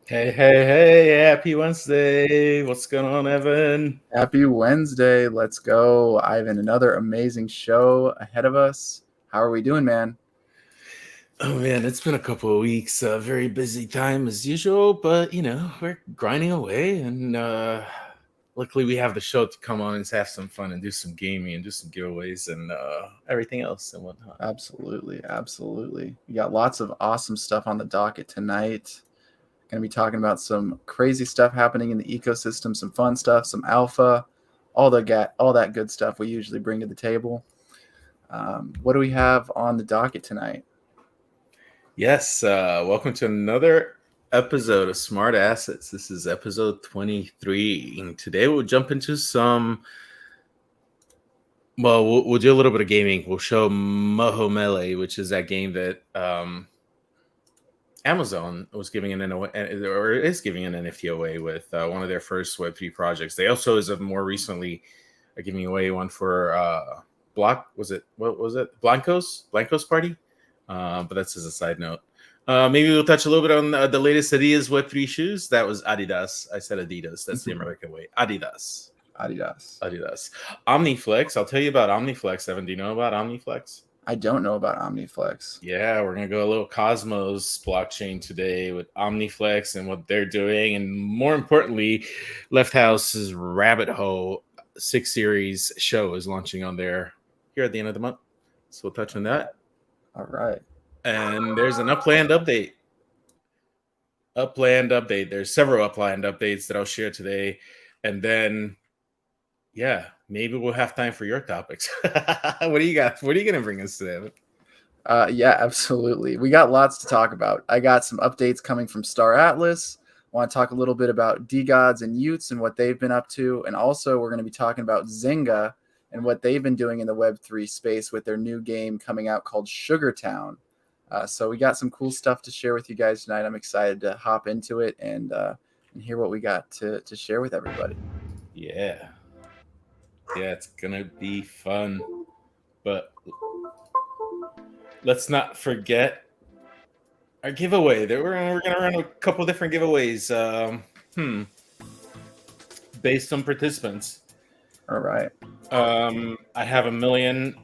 Hey, happy Wednesday. What's going on, Evan? Happy Wednesday. Let's go. Ivan, another amazing show ahead of us. How are we doing, man? Oh, man, it's been a couple of weeks. Very busy time as usual, but, we're grinding away. And luckily, we have the show to come on and have some fun and do some gaming and do some giveaways and everything else and whatnot. Absolutely. We got lots of awesome stuff on the docket tonight. Going to be talking about some crazy stuff happening in the ecosystem, some fun stuff, some alpha, all that good stuff we usually bring to the table. What do we have on the docket tonight? Yes, welcome to another episode of Smart Assets. This is episode 23. And today we'll jump into we'll do a little bit of gaming. We'll show Moho Melee, which is that game that Amazon was giving is giving an NFT away with one of their first Web3 projects. They also more recently giving away one for Blanco's party? But that's as a side note. Maybe we'll touch a little bit on the latest Adidas Web3 shoes. That was Adidas. I said Adidas. That's the American way. Adidas. Omniflex. I'll tell you about Omniflex. Evan, do you know about Omniflex? I don't know about Omniflex. Yeah, we're going to go a little Cosmos blockchain today with Omniflex and what they're doing. And more importantly, Left House's Rabbit Hole 6 Series show is launching on there here at the end of the month. So we'll touch on that. All right. And there's an Upland update. There's several Upland updates that I'll share today. And then, maybe we'll have time for your topics. What do you got? What are you going to bring us today? Yeah, absolutely. We got lots to talk about. I got some updates coming from Star Atlas. I want to talk a little bit about DeGods and Utes and what they've been up to. And also we're going to be talking about Zynga and what they've been doing in the Web3 space with their new game coming out called Sugar Town. So we got some cool stuff to share with you guys tonight. I'm excited to hop into it and hear what we got to share with everybody. Yeah, it's going to be fun. But let's not forget our giveaway. We're going to run a couple different giveaways based on participants. All right. I have 1 million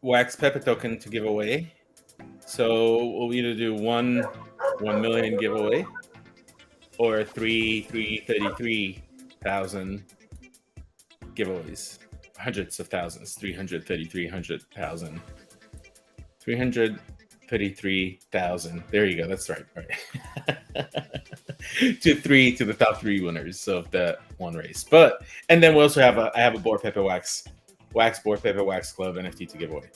Wax Pepe token to give away. So we'll either do 1 million giveaway or 333,000 giveaways. Hundreds of thousands. 333,000. 333,000. There you go. That's right. All right. to the top 3 winners of that one race. And then we also have I have a Board Pepe Wax Board Pepe Wax Club NFT to give away.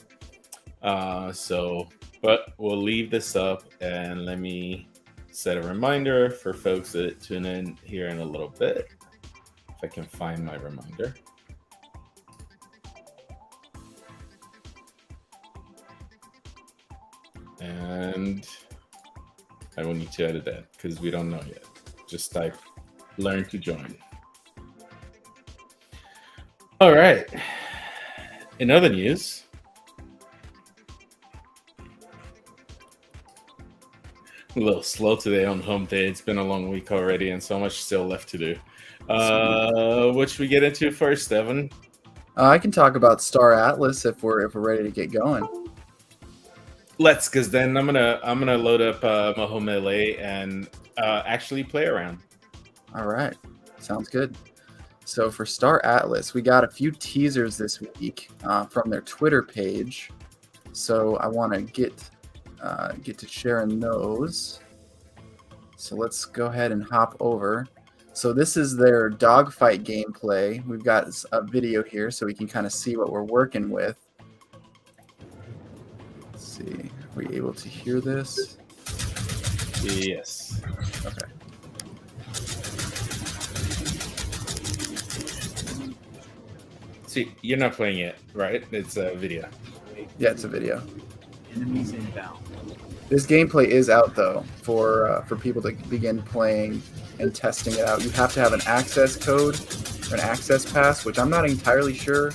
But we'll leave this up and let me set a reminder for folks that tune in here in a little bit. If I can find my reminder. And I will need to edit that because we don't know yet. Just type learn to join. All right. In other news, a little slow today on home day. It's been a long week already, and so much still left to do. What should we get into first, Evan? I can talk about Star Atlas if we're ready to get going. Let's, because then I'm gonna load up Moho Melee and actually play around. All right, sounds good. So for Star Atlas, we got a few teasers this week from their Twitter page. So I want to get to sharing those. So let's go ahead and hop over. So this is their dogfight gameplay. We've got a video here so we can kind of see what we're working with. Let's see, are we able to hear this? Yes. Okay. See, you're not playing it, right? It's a video. Yeah, it's a video. Enemies inbound. This gameplay is out though for people to begin playing and testing it out. You have to have an access code or an access pass, which I'm not entirely sure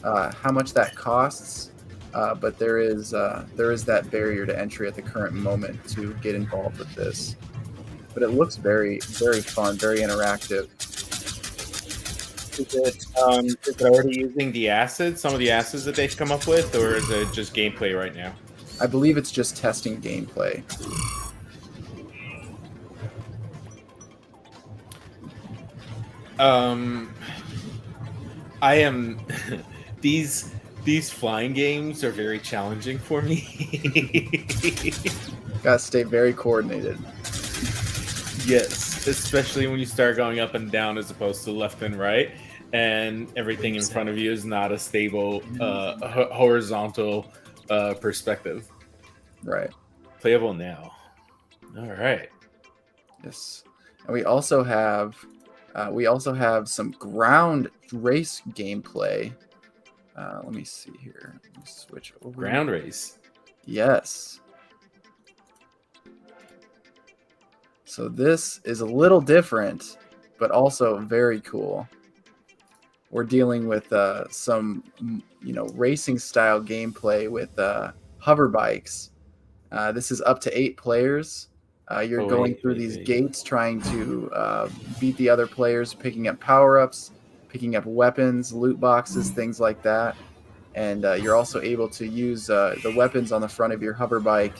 how much that costs, but there is that barrier to entry at the current moment to get involved with this. But it looks very, very fun, very interactive. Is it already using the assets, some of the assets that they've come up with, or is it just gameplay right now? I believe it's just testing gameplay. I am these flying games are very challenging for me. Gotta stay very coordinated. Yes, especially when you start going up and down as opposed to left and right, and everything in front of you is not a stable horizontal perspective. Right. Playable now. All right. Yes. And we also have some ground race gameplay. Let me see here. Let me switch over. Ground race. Yes. So this is a little different, but also very cool. We're dealing with some, racing style gameplay with hover bikes. This is up to 8 players. You're going through these gates, trying to beat the other players, picking up power-ups, picking up weapons, loot boxes, things like that. And you're also able to use the weapons on the front of your hover bike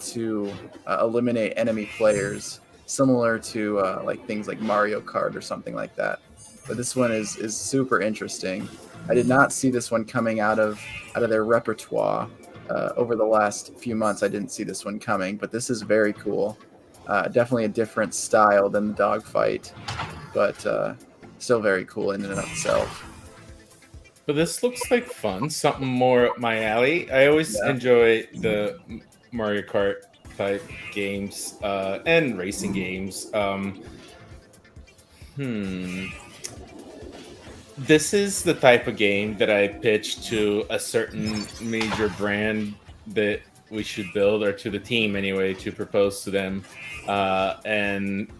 to eliminate enemy players, similar to like things like Mario Kart or something like that. But this one is super interesting. I did not see this one coming out of their repertoire over the last few months. I didn't see this one coming, but this is very cool. Definitely a different style than the dogfight, but still very cool in and of itself. But this looks like fun, something more up my alley. I always enjoy the Mario Kart type games and racing games. This is the type of game that I pitch to a certain major brand that we should build, or to the team anyway, to propose to them. And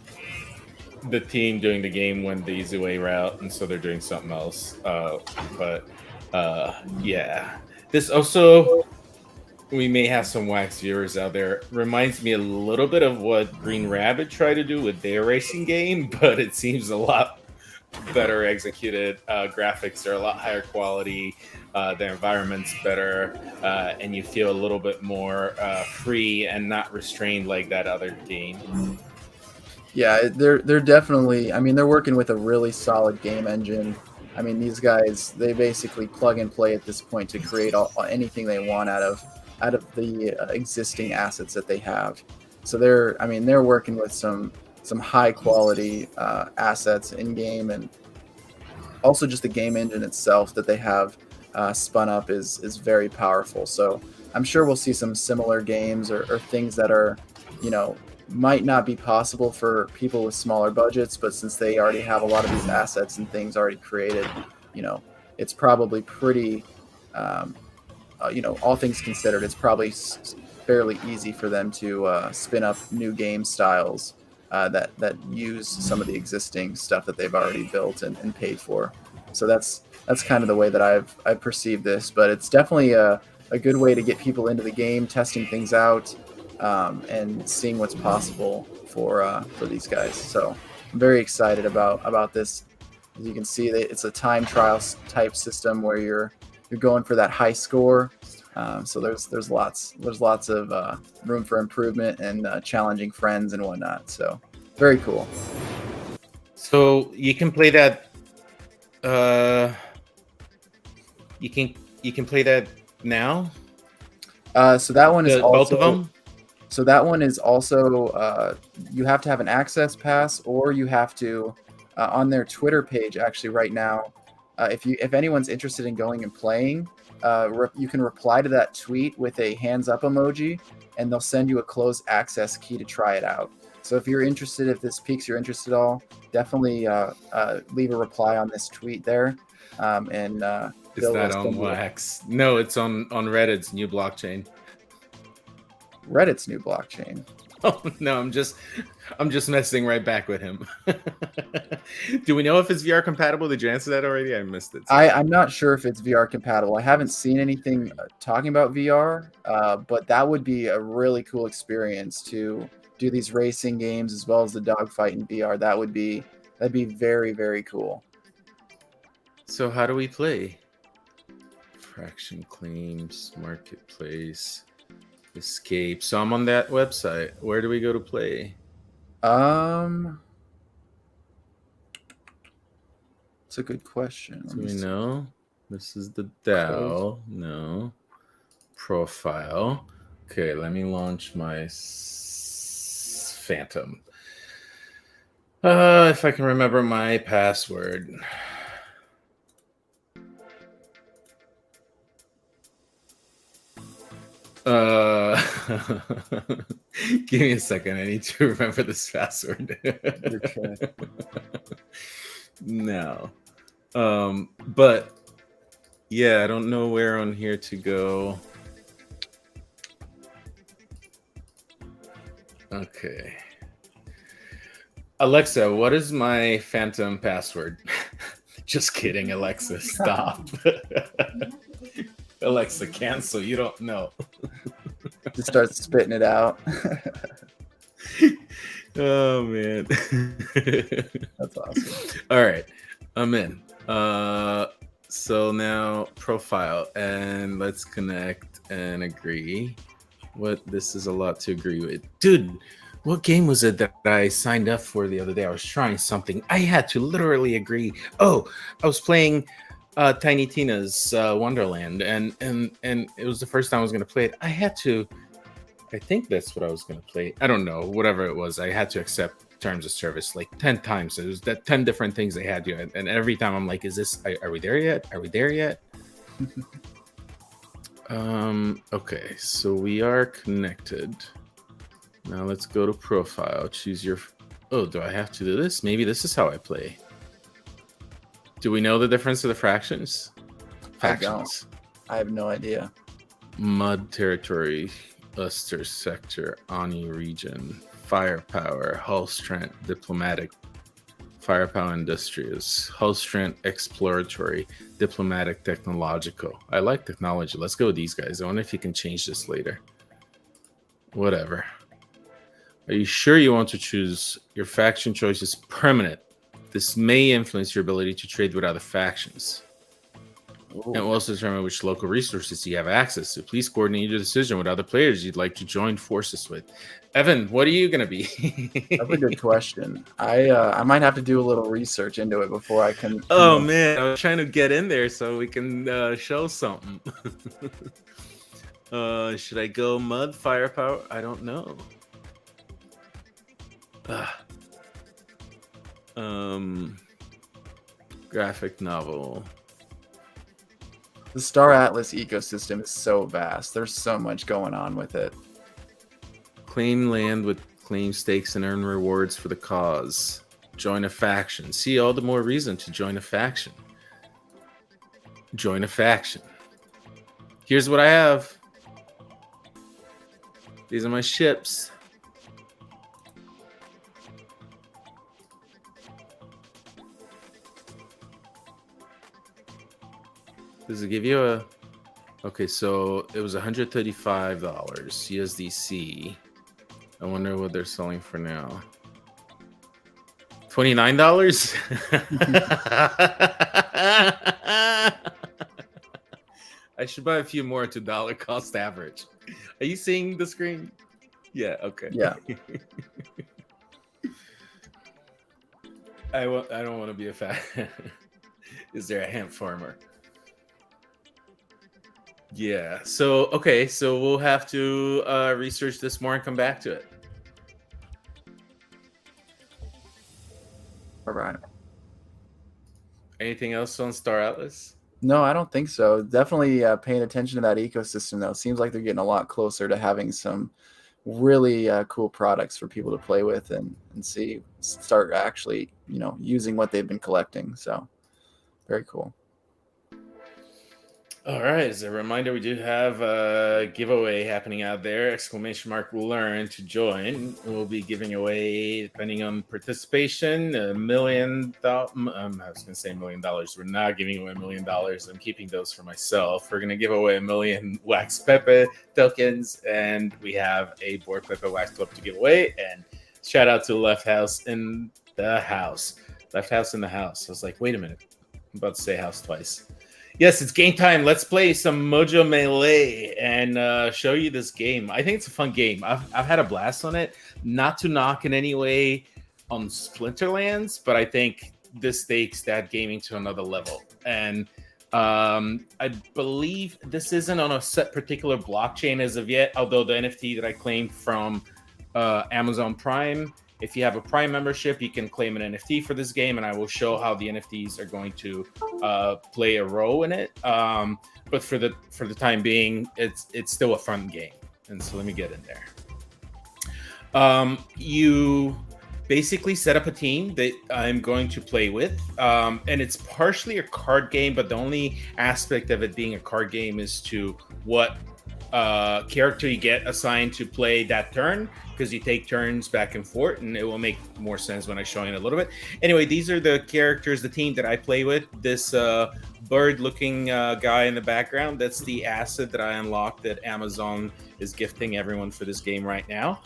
the team doing the game went the easy way route, and so they're doing something else. Yeah. This also, we may have some wax viewers out there. Reminds me a little bit of what Green Rabbit tried to do with their racing game, but it seems a lot better executed. Graphics are a lot higher quality. The environment's better, and you feel a little bit more free and not restrained like that other game. Yeah, they're definitely. I mean, they're working with a really solid game engine. I mean, these guys, they basically plug and play at this point to create anything they want out of the existing assets that they have. So they're working with some high quality assets in game, and also just the game engine itself that they have spun up is very powerful. So I'm sure we'll see some similar games or things that are, might not be possible for people with smaller budgets, but since they already have a lot of these assets and things already created, it's probably pretty, all things considered, it's probably fairly easy for them to spin up new game styles that use some of the existing stuff that they've already built and paid for. So that's kind of the way that I've perceived this. But it's definitely a good way to get people into the game, testing things out, and seeing what's possible for these guys. So I'm very excited about this. As you can see, it's a time trial type system where you're going for that high score. So there's lots of room for improvement and challenging friends and whatnot. So very cool. So you can play that. You can play that now. So that one is Both also of them. So that one is also you have to have an access pass, or you have to on their Twitter page actually right now. If anyone's interested in going and playing, you can reply to that tweet with a hands up emoji, and they'll send you a closed access key to try it out. So if you're interested, if this piques your interest at all, definitely leave a reply on this tweet there, and Is that on Wax? No, it's on Reddit's new blockchain. Reddit's new blockchain. Oh no, I'm just messing right back with him. Do we know if it's VR compatible? Did you answer that already? I missed it. I'm not sure if it's VR compatible. I haven't seen anything talking about VR, but that would be a really cool experience to do these racing games as well as the dogfight in VR. That'd be very, very cool. So how do we play? Fraction claims, marketplace, escape. So I'm on that website. Where do we go to play? It's a good question. Do we know? This is the DAO. No. Profile. Okay, let me launch my Phantom. If I can remember my password. Give me a second. I need to remember this password. Okay. No. But yeah, I don't know where on here to go. Okay. Alexa, what is my Phantom password? Just kidding, Alexa, stop. Alexa, cancel. You don't know. Just start spitting it out. Oh man. That's awesome. All right, I'm in. So now profile, and let's connect and agree. This is a lot to agree with, dude. What game was it that I signed up for the other day? I was trying something. I had to literally agree. Oh, I was playing Tiny Tina's Wonderland, and it was the first time I was going to play it. I think that's what I was going to play. I don't know, whatever it was. I had to accept terms of service like 10 times. So there's that 10 different things they had you, and every time I'm like, are we there yet? Are we there yet? Okay, so we are connected. Now let's go to profile. Choose your. Oh, do I have to do this? Maybe this is how I play. Do we know the difference of the fractions? Factions. I have no idea. Mud territory, Ulster sector, Ani region, firepower, hull strength, diplomatic, firepower, industrious, hull strength, exploratory, diplomatic, technological. I like technology. Let's go with these guys. I wonder if you can change this later. Whatever. Are you sure you want to choose your faction choice is permanent? This may influence your ability to trade with other factions. Ooh. And will also determine which local resources you have access to. Please coordinate your decision with other players you'd like to join forces with. Evan, what are you going to be? That's a good question. I might have to do a little research into it before I can. Oh man, I was trying to get in there so we can show something. Should I go mud, firepower? I don't know. Graphic novel. The Star Atlas ecosystem is so vast. There's so much going on with it. Claim land with claim stakes and earn rewards for the cause. Join a faction. See, all the more reason to join a faction. Join a faction. Here's what I have. These are my ships. Does it give you a... Okay, so it was $135 USDC. I wonder what they're selling for now. $29? I should buy a few more to dollar cost average. Are you seeing the screen? Yeah, okay. Yeah. I don't want to be a fat. Is there a hemp farmer? Yeah. So okay. So we'll have to research this more and come back to it. All right. Anything else on Star Atlas? No, I don't think so. Definitely paying attention to that ecosystem, though. Seems like they're getting a lot closer to having some really cool products for people to play with and start actually, using what they've been collecting. So very cool. All right. As a reminder, we do have a giveaway happening out there. ! Learn to join. We'll be giving away, depending on participation, $1 million. I was going to say $1 million. We're not giving away $1 million. I'm keeping those for myself. We're going to give away 1 million Wax Pepe tokens, and we have a Board Pepe Wax Club to give away. And shout out to Left House in the house. Left House in the house. I was like, wait a minute. I'm about to say house twice. Yes, it's game time. Let's play some Mojo Melee and show you this game. I think it's a fun game. I've had a blast on it. Not to knock in any way on Splinterlands, but I think this takes that gaming to another level. And I believe this isn't on a set particular blockchain as of yet, although the NFT that I claimed from Amazon Prime, if you have a Prime membership, you can claim an NFT for this game, and I will show how the NFTs are going to play a role in it. But for the time being, it's still a fun game. And so let me get in there. You basically set up a team that I'm going to play with, and it's partially a card game, but the only aspect of it being a card game is to what character you get assigned to play that turn, because you take turns back and forth, and it will make more sense when I show you in a little bit. Anyway, these are the characters, the team that I play with. This bird-looking guy in the background, that's the asset that I unlocked that Amazon is gifting everyone for this game right now.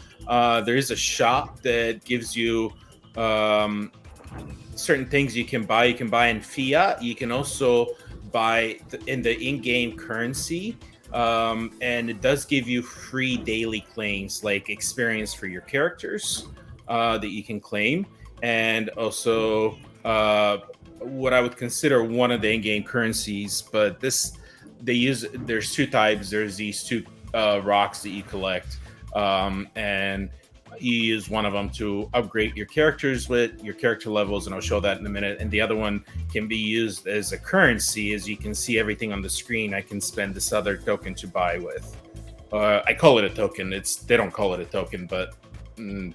There is a shop that gives you certain things you can buy. You can buy in fiat. You can also buy in the in-game currency. And it does give you free daily claims, like experience for your characters that you can claim, and also what I would consider one of the in-game currencies. But there's two types. There's these two rocks that you collect, and you use one of them to upgrade your characters with your character levels, and I'll show that in a minute. And the other one can be used as a currency. As you can see everything on the screen, I can spend this other token to buy with. I call it a token. They don't call it a token, but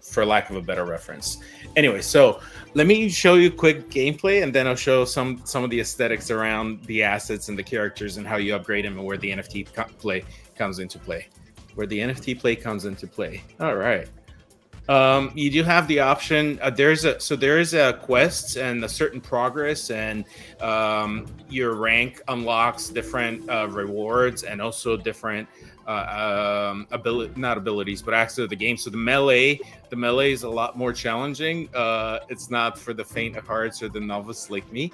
for lack of a better reference. Anyway, so let me show you quick gameplay, and then I'll show some of the aesthetics around the assets and the characters and how you upgrade them and where the NFT play comes into play. All right. You do have the option. There is a quest and a certain progress, and your rank unlocks different rewards and also different not abilities, but access to the game. So the melee is a lot more challenging. It's not for the faint of hearts or the novice like me.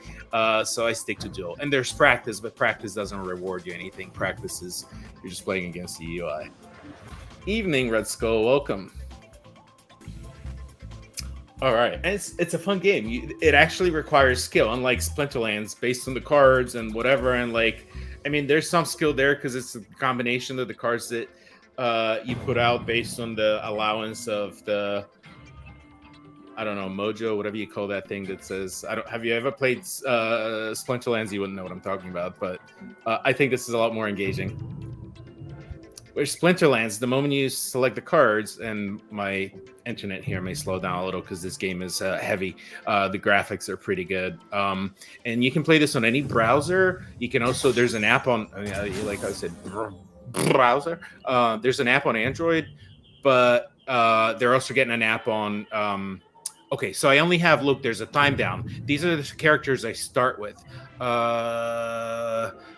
So I stick to duel. And there's practice, but practice doesn't reward you anything. Practice is you're just playing against the UI. Evening, Red Skull. Welcome. All right, and it's a fun game. It actually requires skill, unlike Splinterlands, based on the cards and whatever. And there's some skill there because it's a combination of the cards that you put out based on the allowance of the, I don't know, mojo, whatever you call that thing that says. Have you ever played Splinterlands? You wouldn't know what I'm talking about, but I think this is a lot more engaging. Where Splinterlands, the moment you select the cards, and my internet here may slow down a little because this game is heavy. The graphics are pretty good. And you can play this on any browser. You can also, there's an app on, like I said, browser. There's an app on Android. but they're also getting an app on. Okay, so I only have, look, there's a time down. These are the characters I start with.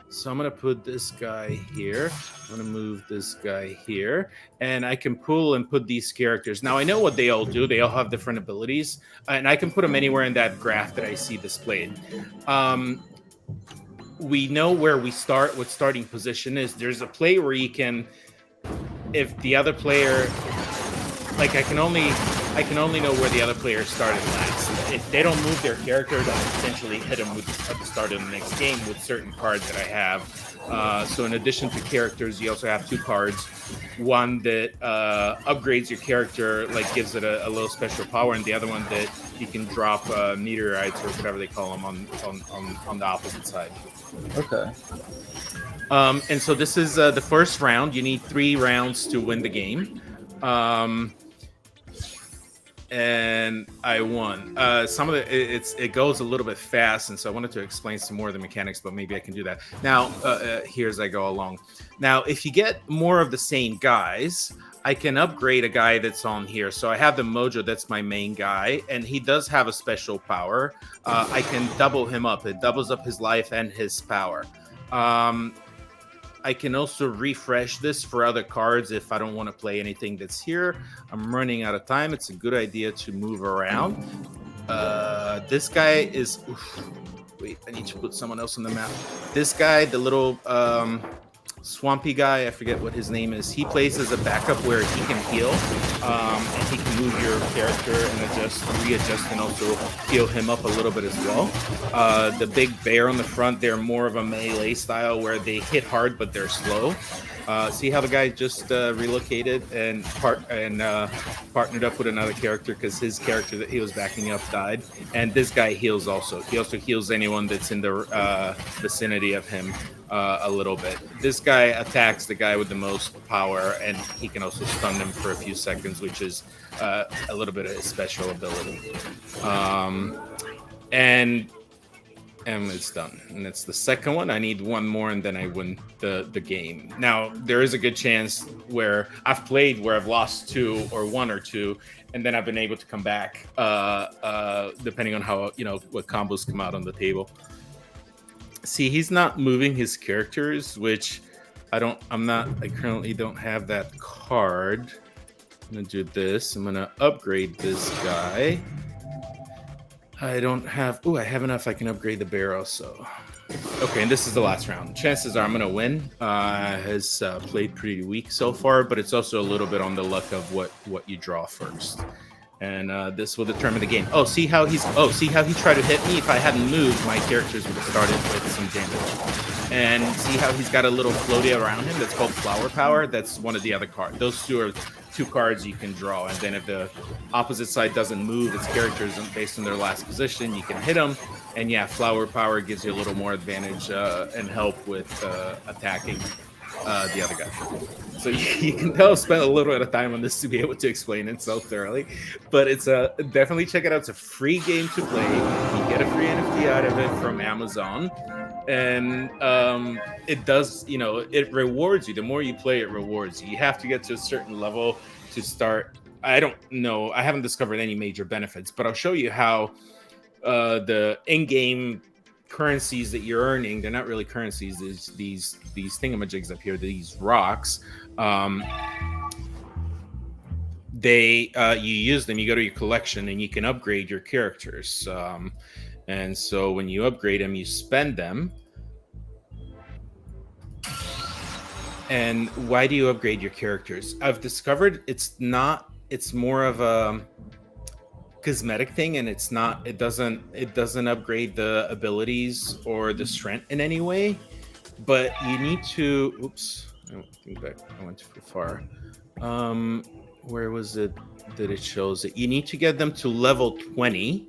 So I'm going to put this guy here. I'm going to move this guy here. And I can pull and put these characters. Now, I know what they all do. They all have different abilities. And I can put them anywhere in that graph that I see displayed. We know where we start, what starting position is. There's a play where you can, if the other player, like I can only know where the other player started last. If they don't move their character, then potentially hit them at the start of the next game with certain cards that I have. So in addition to characters, you also have 2 cards. One that upgrades your character, like gives it a little special power, and the other one that you can drop meteorites or whatever they call them on the opposite side. Okay. And so this is the first round. You need 3 rounds to win the game. And I won. Some of it goes a little bit fast, and so I wanted to explain some more of the mechanics, but maybe I can do that now. Here as I go along. Now, if you get more of the same guys, I can upgrade a guy that's on here. So I have the Mojo, that's my main guy, and he does have a special power. I can double him up. It doubles up his life and his power. I can also refresh this for other cards if I don't want to play anything that's here. I'm running out of time. It's a good idea to move around. This guy is... Wait, I need to put someone else on the map. This guy, the little swampy guy, I forget what his name is. He plays as a backup where he can heal. And he can move your character and readjust, and also heal him up a little bit as well. The big bear on the front, they're more of a melee style where they hit hard, but they're slow. See how the guy just relocated and partnered up with another character because his character that he was backing up died. And this guy heals also. He also heals anyone that's in the vicinity of him a little bit. This guy attacks the guy with the most power, and he can also stun them for a few seconds, which is a little bit of his special ability. And it's done. And it's the second one. I need one more, and then I win the game. Now, there is a good chance where I've played where I've lost 2 or 1 or 2, and then I've been able to come back, depending on how, what combos come out on the table. See, he's not moving his characters, which I currently don't have that card. I'm going to do this. I'm going to upgrade this guy. I don't have... I have enough. I can upgrade the bear also. Okay, and this is the last round. Chances are I'm going to win. Has played pretty weak so far, but it's also a little bit on the luck of what you draw first. And this will determine the game. See how he tried to hit me? If I hadn't moved, my characters would have started with some damage. And see how he's got a little floaty around him that's called Flower Power? That's one of the other cards. Those 2 are 2 cards you can draw. And then if the opposite side doesn't move its characters based on their last position, you can hit them. And yeah, Flower Power gives you a little more advantage and help with attacking the other guy. So you can tell I spent a little bit of time on this to be able to explain it so thoroughly, but it's definitely check it out. It's a free game to play. You get a free NFT out of it from Amazon, and it does, it rewards you. The more you play, it rewards you. You have to get to a certain level to start. I don't know. I haven't discovered any major benefits, but I'll show you how the in-game currencies that you're earning, they're not really currencies. There's these thingamajigs up here, these rocks. You use them, you go to your collection, and you can upgrade your characters. And so when you upgrade them, you spend them. And why do you upgrade your characters? I've discovered it's more of a cosmetic thing, and it doesn't upgrade the abilities or the strength in any way, but you need to I went too far. Where was it that it shows it? You need to get them to level 20.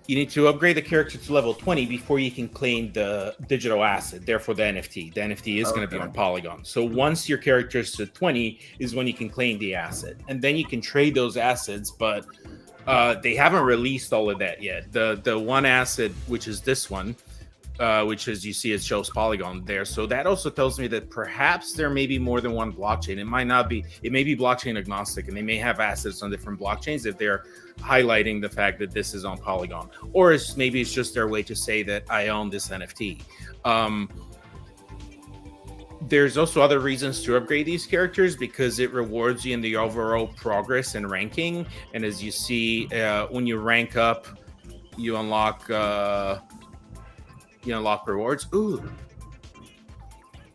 You need to upgrade the character to level 20 before you can claim the digital asset, therefore the NFT. The NFT is going to be on Polygon. So once your character is to 20 is when you can claim the asset. And then you can trade those assets, but they haven't released all of that yet. The one asset, which is this one, which as you see, it shows Polygon there. So that also tells me that perhaps there may be more than one blockchain. It might not be. It may be blockchain agnostic, and they may have assets on different blockchains if they're highlighting the fact that this is on Polygon, or maybe it's just their way to say that I own this NFT. There's also other reasons to upgrade these characters because it rewards you in the overall progress and ranking. And as you see, when you rank up, you unlock rewards. Ooh,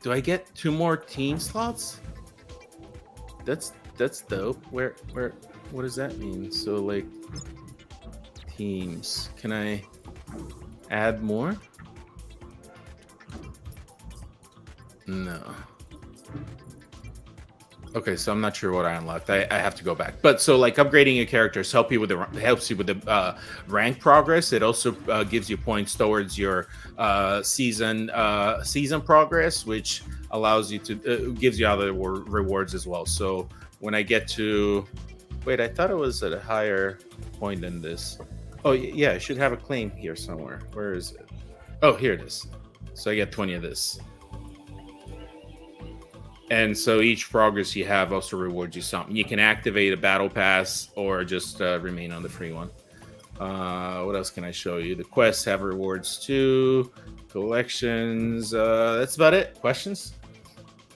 do I get 2 more team slots? That's dope. Where what does that mean? So like teams, can I add more? No. Okay, so I'm not sure what I unlocked. I have to go back. But so like upgrading your characters helps you with the rank progress. It also gives you points towards your season progress, which allows you to gives you other rewards as well. So when I get to wait, I thought it was at a higher point than this. Oh yeah, I should have a claim here somewhere. Where is it? Oh, here it is. So I get 20 of this. And so each progress you have also rewards you something. You can activate a battle pass or just remain on the free one. What else can I show you? The quests have rewards too. Collections. That's about it. Questions?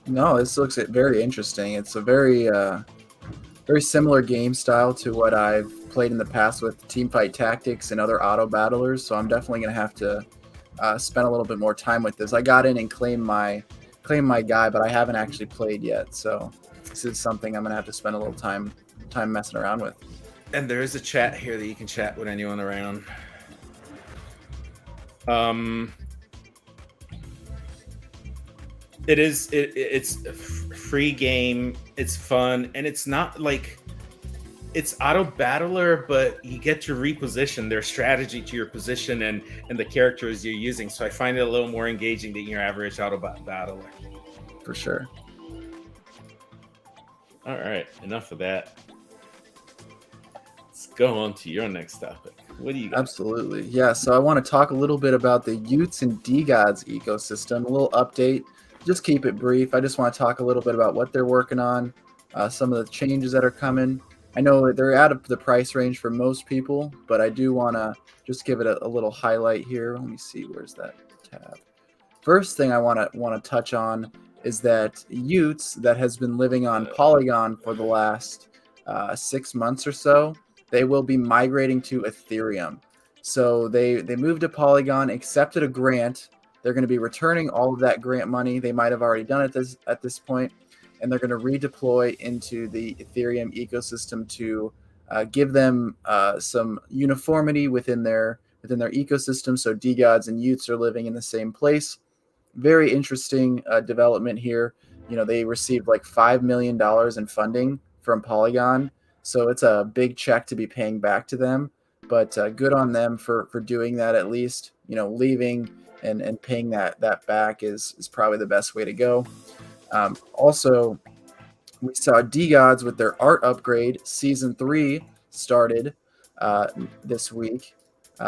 No, this looks very interesting. It's a very similar game style to what I've played in the past with Teamfight Tactics and other auto battlers. So I'm definitely going to have to spend a little bit more time with this. I got in and claimed my guy, but I haven't actually played yet. So this is something I'm going to have to spend a little time messing around with. And there is a chat here that you can chat with anyone around. It's a free game. It's fun, and it's not like it's auto battler, but you get to reposition their strategy to your position and the characters you're using. So I find it a little more engaging than your average auto battler. For sure. All right, enough of that. Let's go on to your next topic. What do you got? Absolutely. Yeah, so I want to talk a little bit about the Utes and DeGods ecosystem, a little update. Just keep it brief. I just want to talk a little bit about what they're working on, some of the changes that are coming. I know they're out of the price range for most people, but I do want to just give it a little highlight here. Let me see, where's that tab? First thing I want to touch on is that Utes that has been living on Polygon for the last 6 months or so, they will be migrating to Ethereum. So they moved to Polygon, accepted a grant. They're going to be returning all of that grant money. They might have already done it at this point, and they're going to redeploy into the Ethereum ecosystem to give them some uniformity within their ecosystem. So DeGods and Utes are living in the same place. Very interesting development here. You know, they received like $5 million in funding from Polygon, so it's a big check to be paying back to them. But good on them for doing that. At least, you know, leaving and paying that back is probably the best way to go. Also, we saw DeGods with their art upgrade. Season 3 started this week.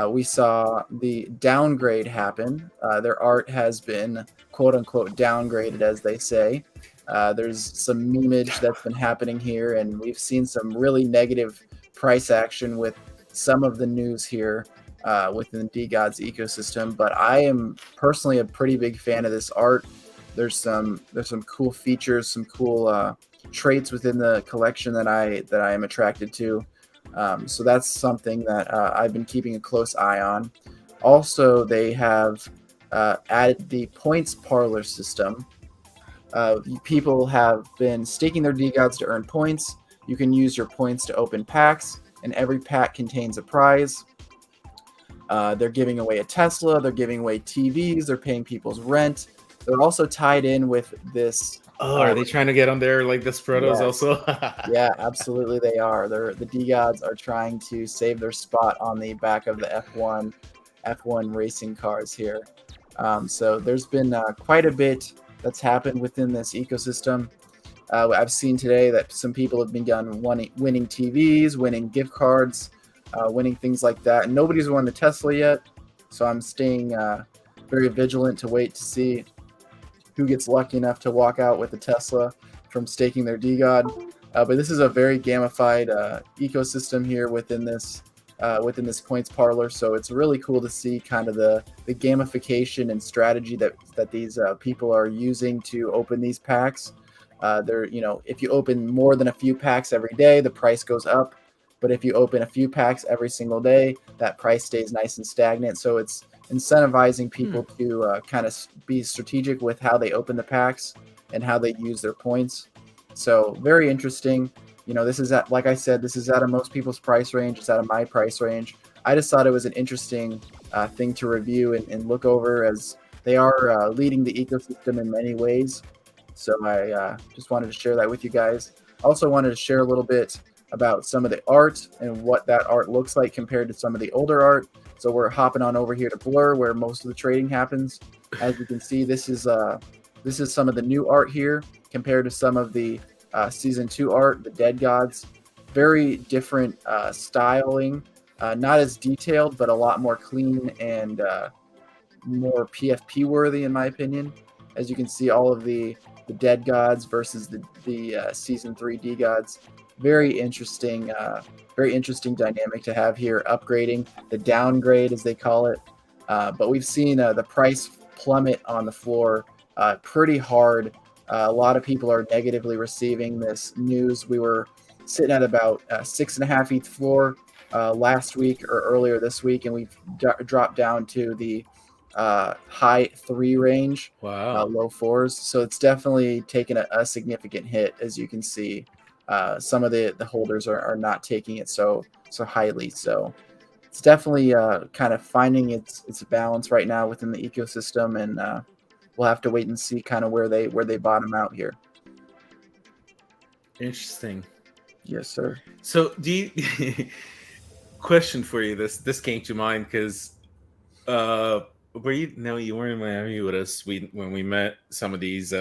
We saw the downgrade happen. Their art has been quote unquote downgraded, as they say. There's some memeage that's been happening here, and we've seen some really negative price action with some of the news here within DeGods ecosystem. But I am personally a pretty big fan of this art. There's some cool features, some cool traits within the collection that I am attracted to. So that's something that I've been keeping a close eye on. Also, they have added the points parlor system. People have been staking their DeGods to earn points. You can use your points to open packs, and every pack contains a prize. They're giving away a Tesla. They're giving away TVs. They're paying people's rent. They're also tied in with this. Oh, are they trying to get on there like the Sprotos Yes. also? Yeah, absolutely they are. The DeGods are trying to save their spot on the back of the F1 racing cars here. So there's been quite a bit that's happened within this ecosystem. I've seen today that some people have begun winning TVs, winning gift cards, winning things like that. And nobody's won the Tesla yet, so I'm staying very vigilant to wait to see who gets lucky enough to walk out with a Tesla from staking their DGOD. But this is a very gamified ecosystem here within this points parlor. So it's really cool to see kind of the gamification and strategy that these people are using to open these packs. If you open more than a few packs every day, the price goes up. But if you open a few packs every single day, that price stays nice and stagnant. So it's incentivizing people to kind of be strategic with how they open the packs and how they use their points. So very interesting. This is like I said, this is out of most people's price range. It's out of my price range. I just thought it was an interesting thing to review and look over, as they are leading the ecosystem in many ways. So I just wanted to share that with you guys. Also wanted to share a little bit about some of the art and what that art looks like compared to some of the older art. So we're hopping on over here to Blur, where most of the trading happens. As you can see, this is some of the new art here compared to some of the season 2 art, the Dead Gods. Very different styling, not as detailed, but a lot more clean and more PFP worthy, in my opinion. As you can see, all of the Dead Gods versus the season 3 D Gods. Very interesting dynamic to have here. Upgrading the downgrade, as they call it. But we've seen the price plummet on the floor pretty hard. A lot of people are negatively receiving this news. We were sitting at about 6.5 ETH floor last week or earlier this week, and we've dropped down to the high 3 range, low 4s. So it's definitely taken a significant hit, as you can see. Some of the holders are not taking it so highly. So it's definitely kind of finding its balance right now within the ecosystem, and we'll have to wait and see kind of where they bottom out here. Interesting. Yes, sir. So do you question for you, this came to mind because you weren't in Miami with us when we met some of these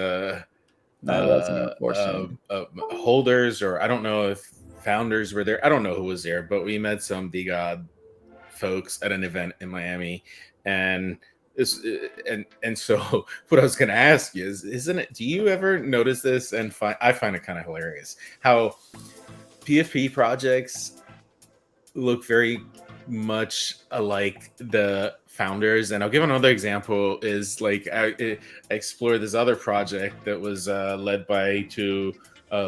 holders, or I don't know if founders were there. I don't know who was there, but we met some DGOD folks at an event in Miami, and so what I was going to ask you isn't it? Do you ever notice this? And I find it kind of hilarious how PFP projects look very much alike the founders. And I'll give another example is like I explored this other project that was led by two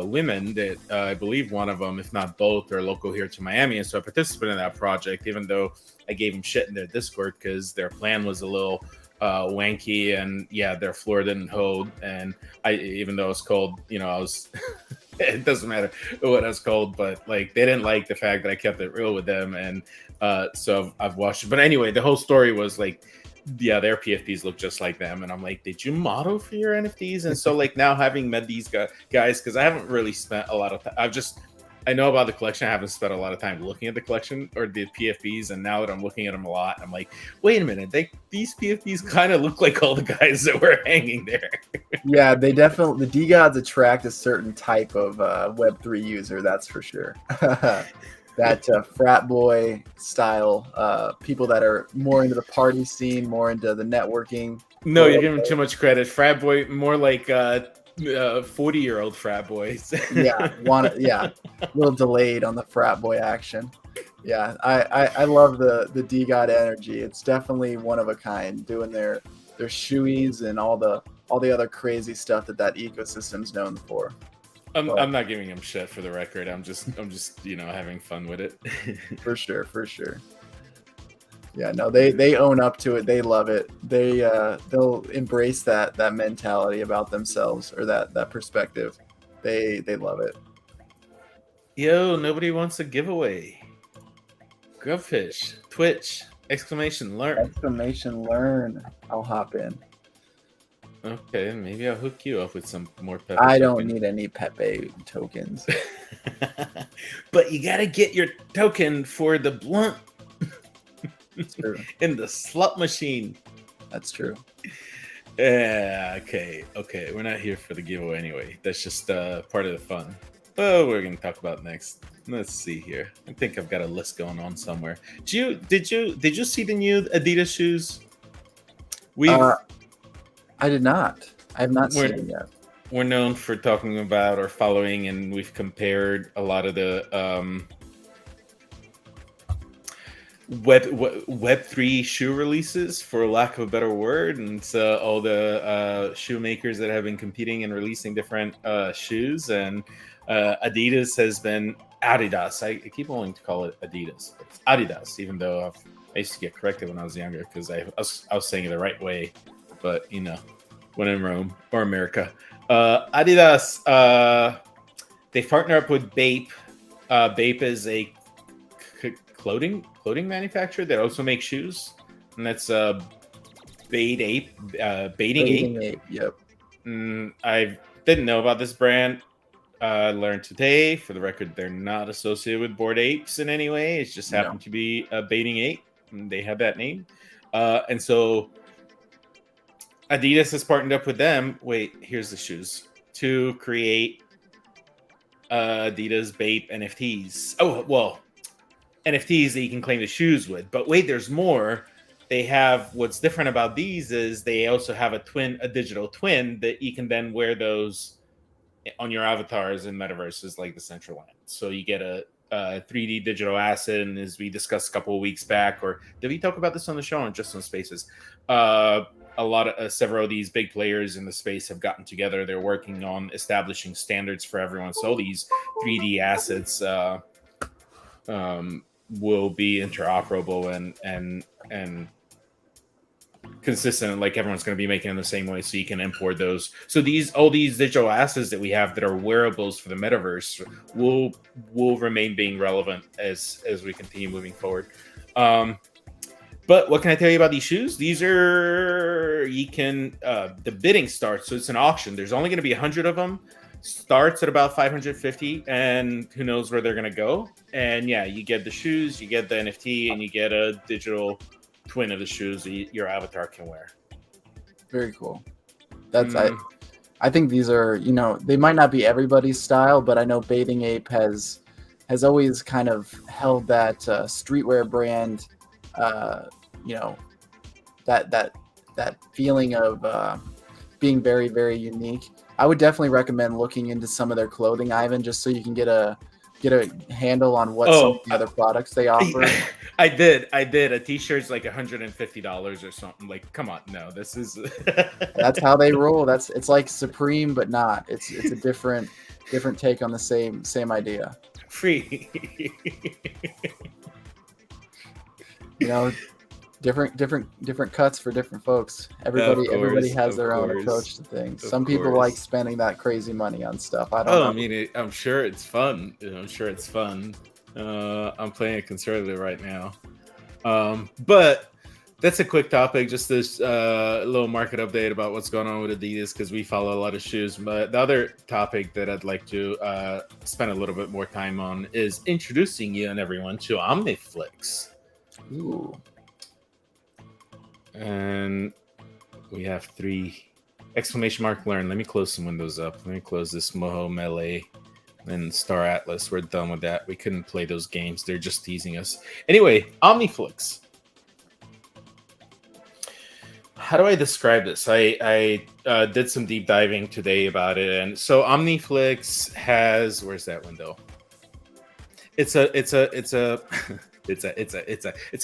women that I believe one of them, if not both, are local here to Miami. And so I participated in that project, even though I gave them shit in their Discord because their plan was a little wanky, and yeah, their floor didn't hold. And even though it was cold, I was it doesn't matter what I was called, but like they didn't like the fact that I kept it real with them, and so I've watched it. But anyway, the whole story was like, yeah, their PFPs look just like them, and I'm like, did you model for your NFTs? And so like now having met these guys, because I haven't really spent a lot of time, I know about the collection. I haven't spent a lot of time looking at the collection or the PFPs, and now that I'm looking at them a lot, I'm like, wait a minute, these PFPs kind of look like all the guys that were hanging there. Yeah, they definitely, the DGODs attract a certain type of Web3 user, that's for sure. That frat boy style, people that are more into the party scene, more into the networking. No, you're giving too much credit. Frat boy, more like 40-year-old frat boys. Yeah, a little delayed on the frat boy action. Yeah, I love the DGOD energy. It's definitely one of a kind, doing their shoeies and all the other crazy stuff that ecosystem's known for. I'm not giving him shit, for the record. I'm just having fun with it. For sure. Yeah, no, they own up to it. They love it. They'll embrace that mentality about themselves, or that perspective. They love it. Yo, nobody wants a giveaway. Grubfish, Twitch, !learn. I'll hop in. Okay, maybe I'll hook you up with some more Pepe. I don't need any Pepe tokens. But you gotta get your token for the blunt. That's true. In the slot machine. That's true. Yeah, okay. We're not here for the giveaway anyway. That's just part of the fun. Oh, we're gonna talk about next. Let's see here. I think I've got a list going on somewhere. Did you see the new Adidas shoes? We've I did not. I have not we're seen it yet. we're known for talking about or following, and we've compared a lot of the Web3 shoe releases, for lack of a better word, and all the shoemakers that have been competing and releasing different shoes. And Adidas has been Adidas. I keep wanting to call it Adidas, but it's Adidas, even though I used to get corrected when I was younger because I was saying it the right way. But when in Rome or America, Adidas, they partner up with Bape. Bape is a clothing manufacturer that also makes shoes, and that's Baiting Ape. Ape. Yep. I didn't know about this brand. I learned today. For the record, they're not associated with Bored Apes in any way. It just happened to be Baiting Ape, and they have that name. And so Adidas has partnered up with them. Wait, here's the shoes to create Adidas Bape NFTs. Oh, well, NFTs that you can claim the shoes with. But wait, there's more. They have, what's different about these is they also have a digital twin that you can then wear those on your avatars in metaverses like the Decentraland. So you get a 3D digital asset, and as we discussed a couple of weeks back, or did we talk about this on the show or just on Spaces? Several of these big players in the space have gotten together. They're working on establishing standards for everyone. So these 3D assets will be interoperable and consistent, like everyone's going to be making in the same way, so you can import those. So all these digital assets that we have that are wearables for the metaverse will remain being relevant as we continue moving forward. But what can I tell you about these shoes? These are, the bidding starts, so it's an auction. There's only going to be 100 of them. Starts at about 550, and who knows where they're going to go. And yeah, you get the shoes, you get the NFT, and you get a digital twin of the shoes that your avatar can wear. Very cool. That's I think these are, they might not be everybody's style, but I know Bathing Ape has always kind of held that streetwear brand, that feeling of being very, very unique. I would definitely recommend looking into some of their clothing, Ivan, just so you can get a handle on what some of the other products they offer. I did. A t-shirt's like $150 or something. Like, come on, no, this is. That's how they roll. It's like Supreme, but not. It's a different take on the same idea. Free. Different cuts for different folks. Everybody has their own approach to things. Some people like spending that crazy money on stuff. I don't know. I mean, I'm sure it's fun. I'm playing it conservative right now. But that's a quick topic. Just this little market update about what's going on with Adidas, because we follow a lot of shoes. But the other topic that I'd like to spend a little bit more time on is introducing you and everyone to OmniFlix. Ooh. And we have 3 exclamation mark learn. Let me close some windows up. Let me close this Moho Melee and Star Atlas. We're done with that. We couldn't play those games. They're just teasing us. Anyway, OmniFlix. How do I describe this? I did some deep diving today about it, and so OmniFlix has, where's that window? It's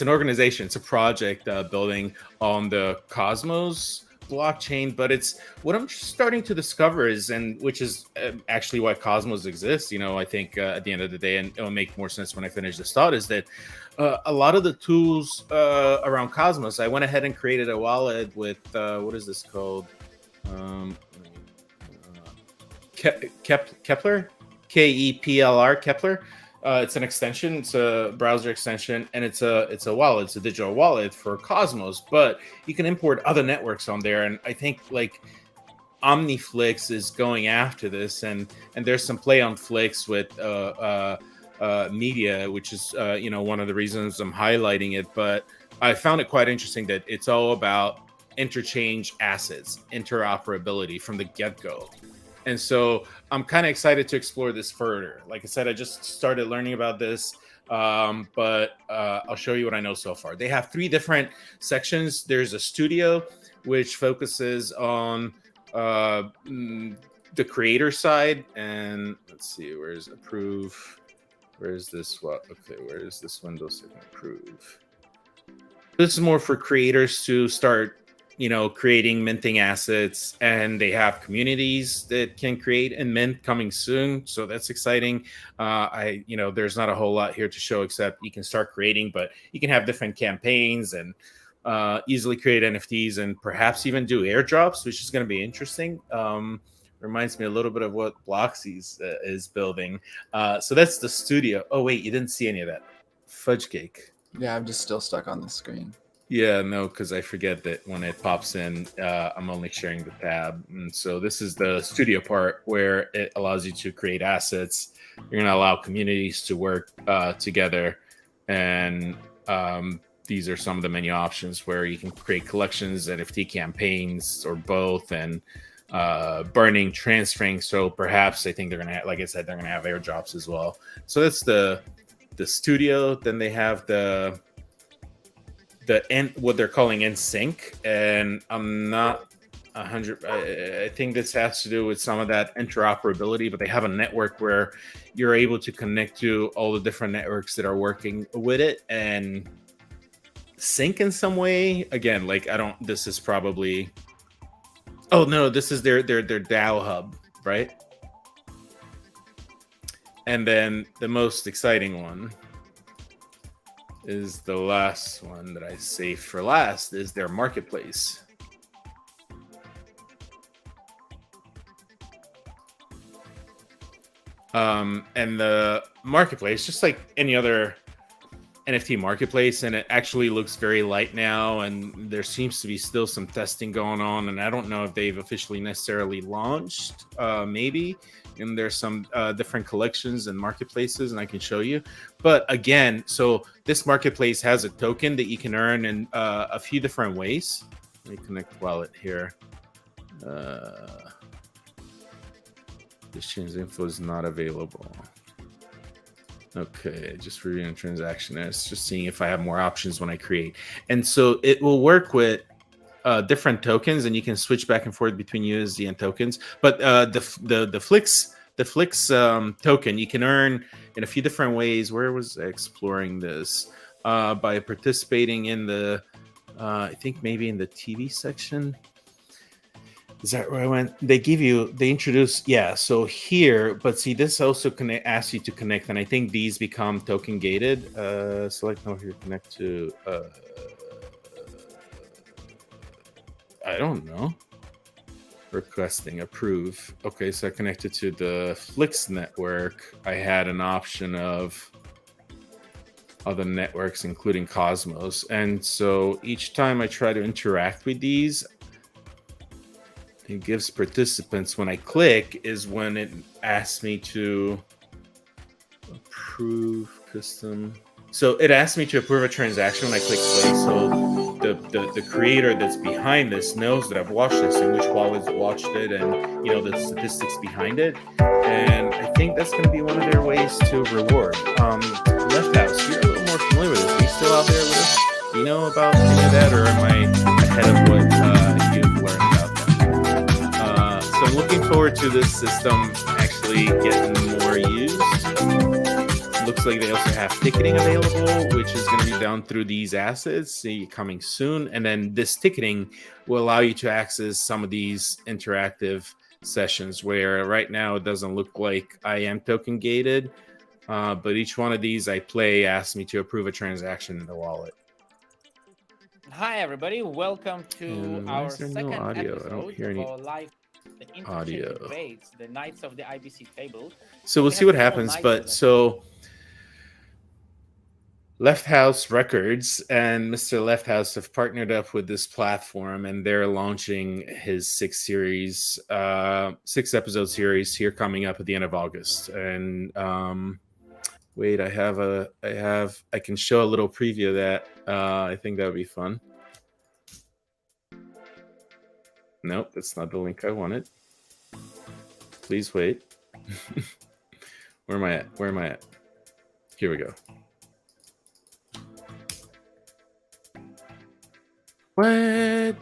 an organization. It's a project building on the Cosmos blockchain, but it's what I'm starting to discover which is actually why Cosmos exists. I think at the end of the day, and it'll make more sense when I finish this thought, is that a lot of the tools around Cosmos, I went ahead and created a wallet with what is this called? Kepler, KEPLR, Kepler. It's an extension. It's a browser extension, and it's a wallet. It's a digital wallet for Cosmos, but you can import other networks on there. And I think like OmniFlix is going after this, and there's some play on Flix with media, which is one of the reasons I'm highlighting it. But I found it quite interesting that it's all about interchange assets, interoperability from the get-go. And so I'm kind of excited to explore this further. Like I said, I just started learning about this, but I'll show you what I know so far. They have 3 different sections. There's a studio, which focuses on the creator side. And let's see, where's approve? Where's this? What? Okay, where's this window so I can approve? This is more for creators to start, creating, minting assets, and they have communities that can create and mint coming soon. So that's exciting. There's not a whole lot here to show except you can start creating, but you can have different campaigns and easily create NFTs and perhaps even do airdrops, which is going to be interesting. Reminds me a little bit of what Bloxy's is building. So that's the studio. Oh wait, you didn't see any of that fudge cake. Yeah, I'm just still stuck on the screen. Yeah, no, because I forget that when it pops in, I'm only sharing the tab. And so this is the studio part where it allows you to create assets. You're going to allow communities to work together. And these are some of the menu options where you can create collections, NFT campaigns, or both, and burning, transferring. So perhaps I think they're going to have, like I said, they're going to have airdrops as well. So that's the studio. Then they have the what they're calling NSYNC, and I'm not 100. I think this has to do with some of that interoperability, but they have a network where you're able to connect to all the different networks that are working with it and sync in some way. Again, like this is probably. Oh no, this is their DAO hub, right? And then the most exciting one is the last one that I saved for last, is their marketplace. And the marketplace, just like any other NFT marketplace, and it actually looks very light now, and there seems to be still some testing going on, and I don't know if they've officially necessarily launched, maybe, and there's some different collections and marketplaces, and I can show you. But again, so this marketplace has a token that you can earn in a few different ways. Let me connect wallet here. Exchange info is not available. Okay, just reviewing transaction. It's just seeing if I have more options when I create. And so it will work with different tokens, and you can switch back and forth between USD and tokens. But the Flix token you can earn in a few different ways. Where was I exploring this? By participating in the, I think maybe in the TV section. Is that where I went? They introduce, yeah. So here, but see, this also asks you to connect, and I think these become token gated. Select now here, connect to. I don't know. Requesting approve. Okay, so I connected to the Flix network. I had an option of other networks, including Cosmos, and so each time I try to interact with these, it gives participants, when I click, is when it asks me to approve custom. So it asks me to approve a transaction when I click play. So the creator that's behind this knows that I've watched this and which wallets watched it, and the statistics behind it. And I think that's going to be one of their ways to reward. Left House, you're a little more familiar with this. Are you still out there with us? Do you know about any of that, or am I ahead of what you've learned about them? So I'm looking forward to this system actually getting more used. Looks like they also have ticketing available, which is going to be done through these assets coming soon. And then this ticketing will allow you to access some of these interactive sessions, where right now it doesn't look like I am token gated. But each one of these I play asks me to approve a transaction in the wallet. Hi, everybody. Welcome to our second audio? I don't episode hear any of our live audio. Debates, the Knights of the IBC table. So we'll see what happens. But so Left House Records and Mr. Left House have partnered up with this platform, and they're launching his 6-episode series here coming up at the end of August. And wait, I can show a little preview of that. I think that would be fun. Nope, that's not the link I wanted. Please wait. Where am I at? Here we go. What?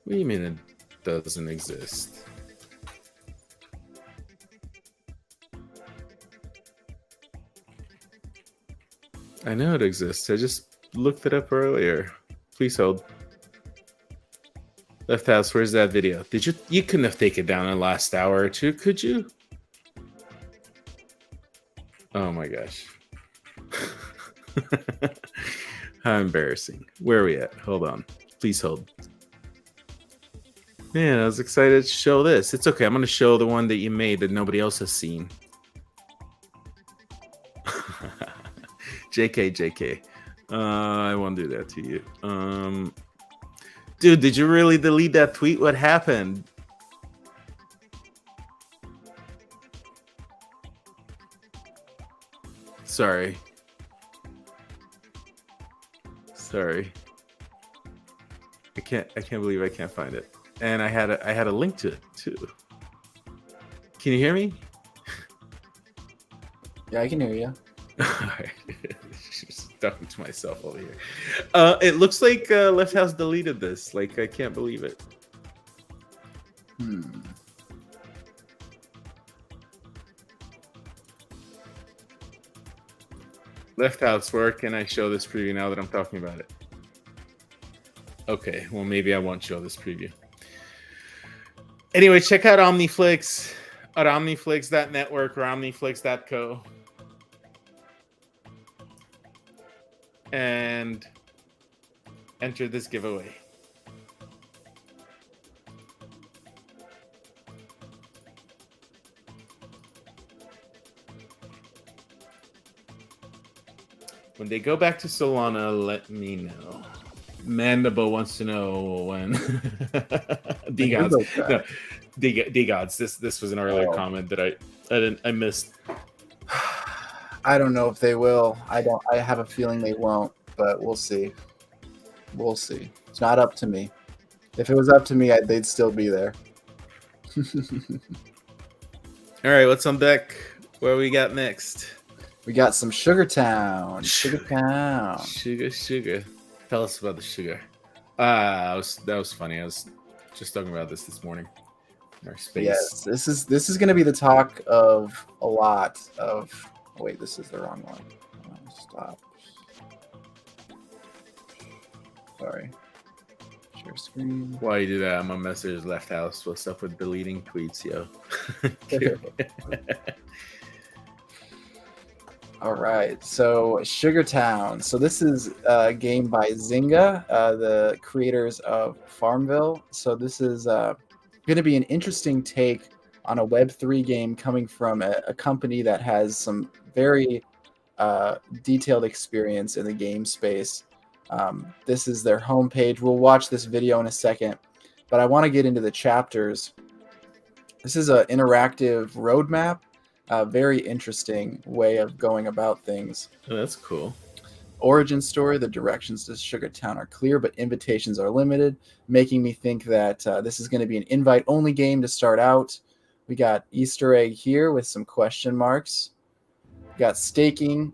What do you mean it doesn't exist? I know it exists. I just looked it up earlier. Please hold. Left House, where's that video? Did you couldn't have taken it down in the last hour or two, could you? Oh my gosh. How embarrassing. Where are we at? Hold on. Please hold. Man, I was excited to show this. It's okay. I'm going to show the one that you made that nobody else has seen. JK. I won't do that to you. Dude, did you really delete that tweet? What happened? Sorry. I can't believe I can't find it. And I had a link to it too. Can you hear me? Yeah, I can hear you. Alright. Just talking to myself over here. It looks like Left House deleted this. Like, I can't believe it. Left House, where can I show this preview now that I'm talking about it? Okay, well, maybe I won't show this preview. Anyway, check out OmniFlix at omniflix.network or omniflix.co. And enter this giveaway. When they go back to Solana, let me know. Mandible wants to know when. D-Gods. No, D-Gods. This was an earlier comment that I missed. I don't know if they will. I have a feeling they won't, but we'll see. We'll see. It's not up to me. If it was up to me, they'd still be there. All right, what's on deck? What we got next? We got some Sugar Town. Sugar. Tell us about the sugar. That was funny. I was just talking about this morning. In our space. Yes, this is going to be the talk of a lot of. Oh, wait, this is the wrong one. Stop. Sorry. Share screen. Why you do that? I'm on message Left House. What's up with deleting tweets, yo? All right, so Sugar Town. So this is a game by Zynga, the creators of Farmville. So this is going to be an interesting take on a Web3 game coming from a company that has some very detailed experience in the game space. This is their homepage. We'll watch this video in a second, but I want to get into the chapters. This is an interactive roadmap. A very interesting way of going about things. Oh, that's cool. Origin story. The directions to Sugar Town are clear, but invitations are limited, making me think that this is going to be an invite-only game to start out. We got Easter egg here with some question marks. We got staking.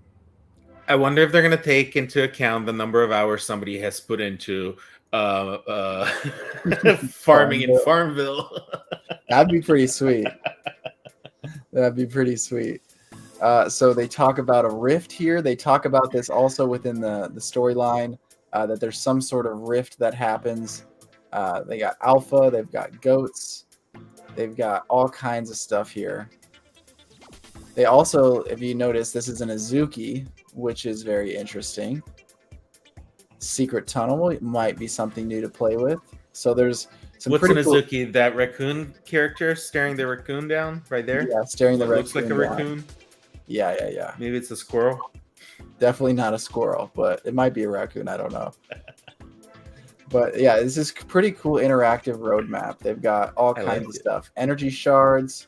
I wonder if they're going to take into account the number of hours somebody has put into farming in Farmville. That'd be pretty sweet. That'd be pretty sweet. So they talk about a rift here. They talk about this also within the storyline, that there's some sort of rift that happens. They got alpha. They've got goats. They've got all kinds of stuff here. They also, if you notice, this is an Azuki, which is very interesting. Secret tunnel might be something new to play with. So there's some What's pretty an Azuki? Cool... That raccoon character staring the raccoon down right there? Yeah, staring the raccoon looks like a raccoon. Down. Yeah. Maybe it's a squirrel. Definitely not a squirrel, but it might be a raccoon. I don't know. But yeah, this is pretty cool interactive roadmap. They've got all kinds of stuff. Energy shards.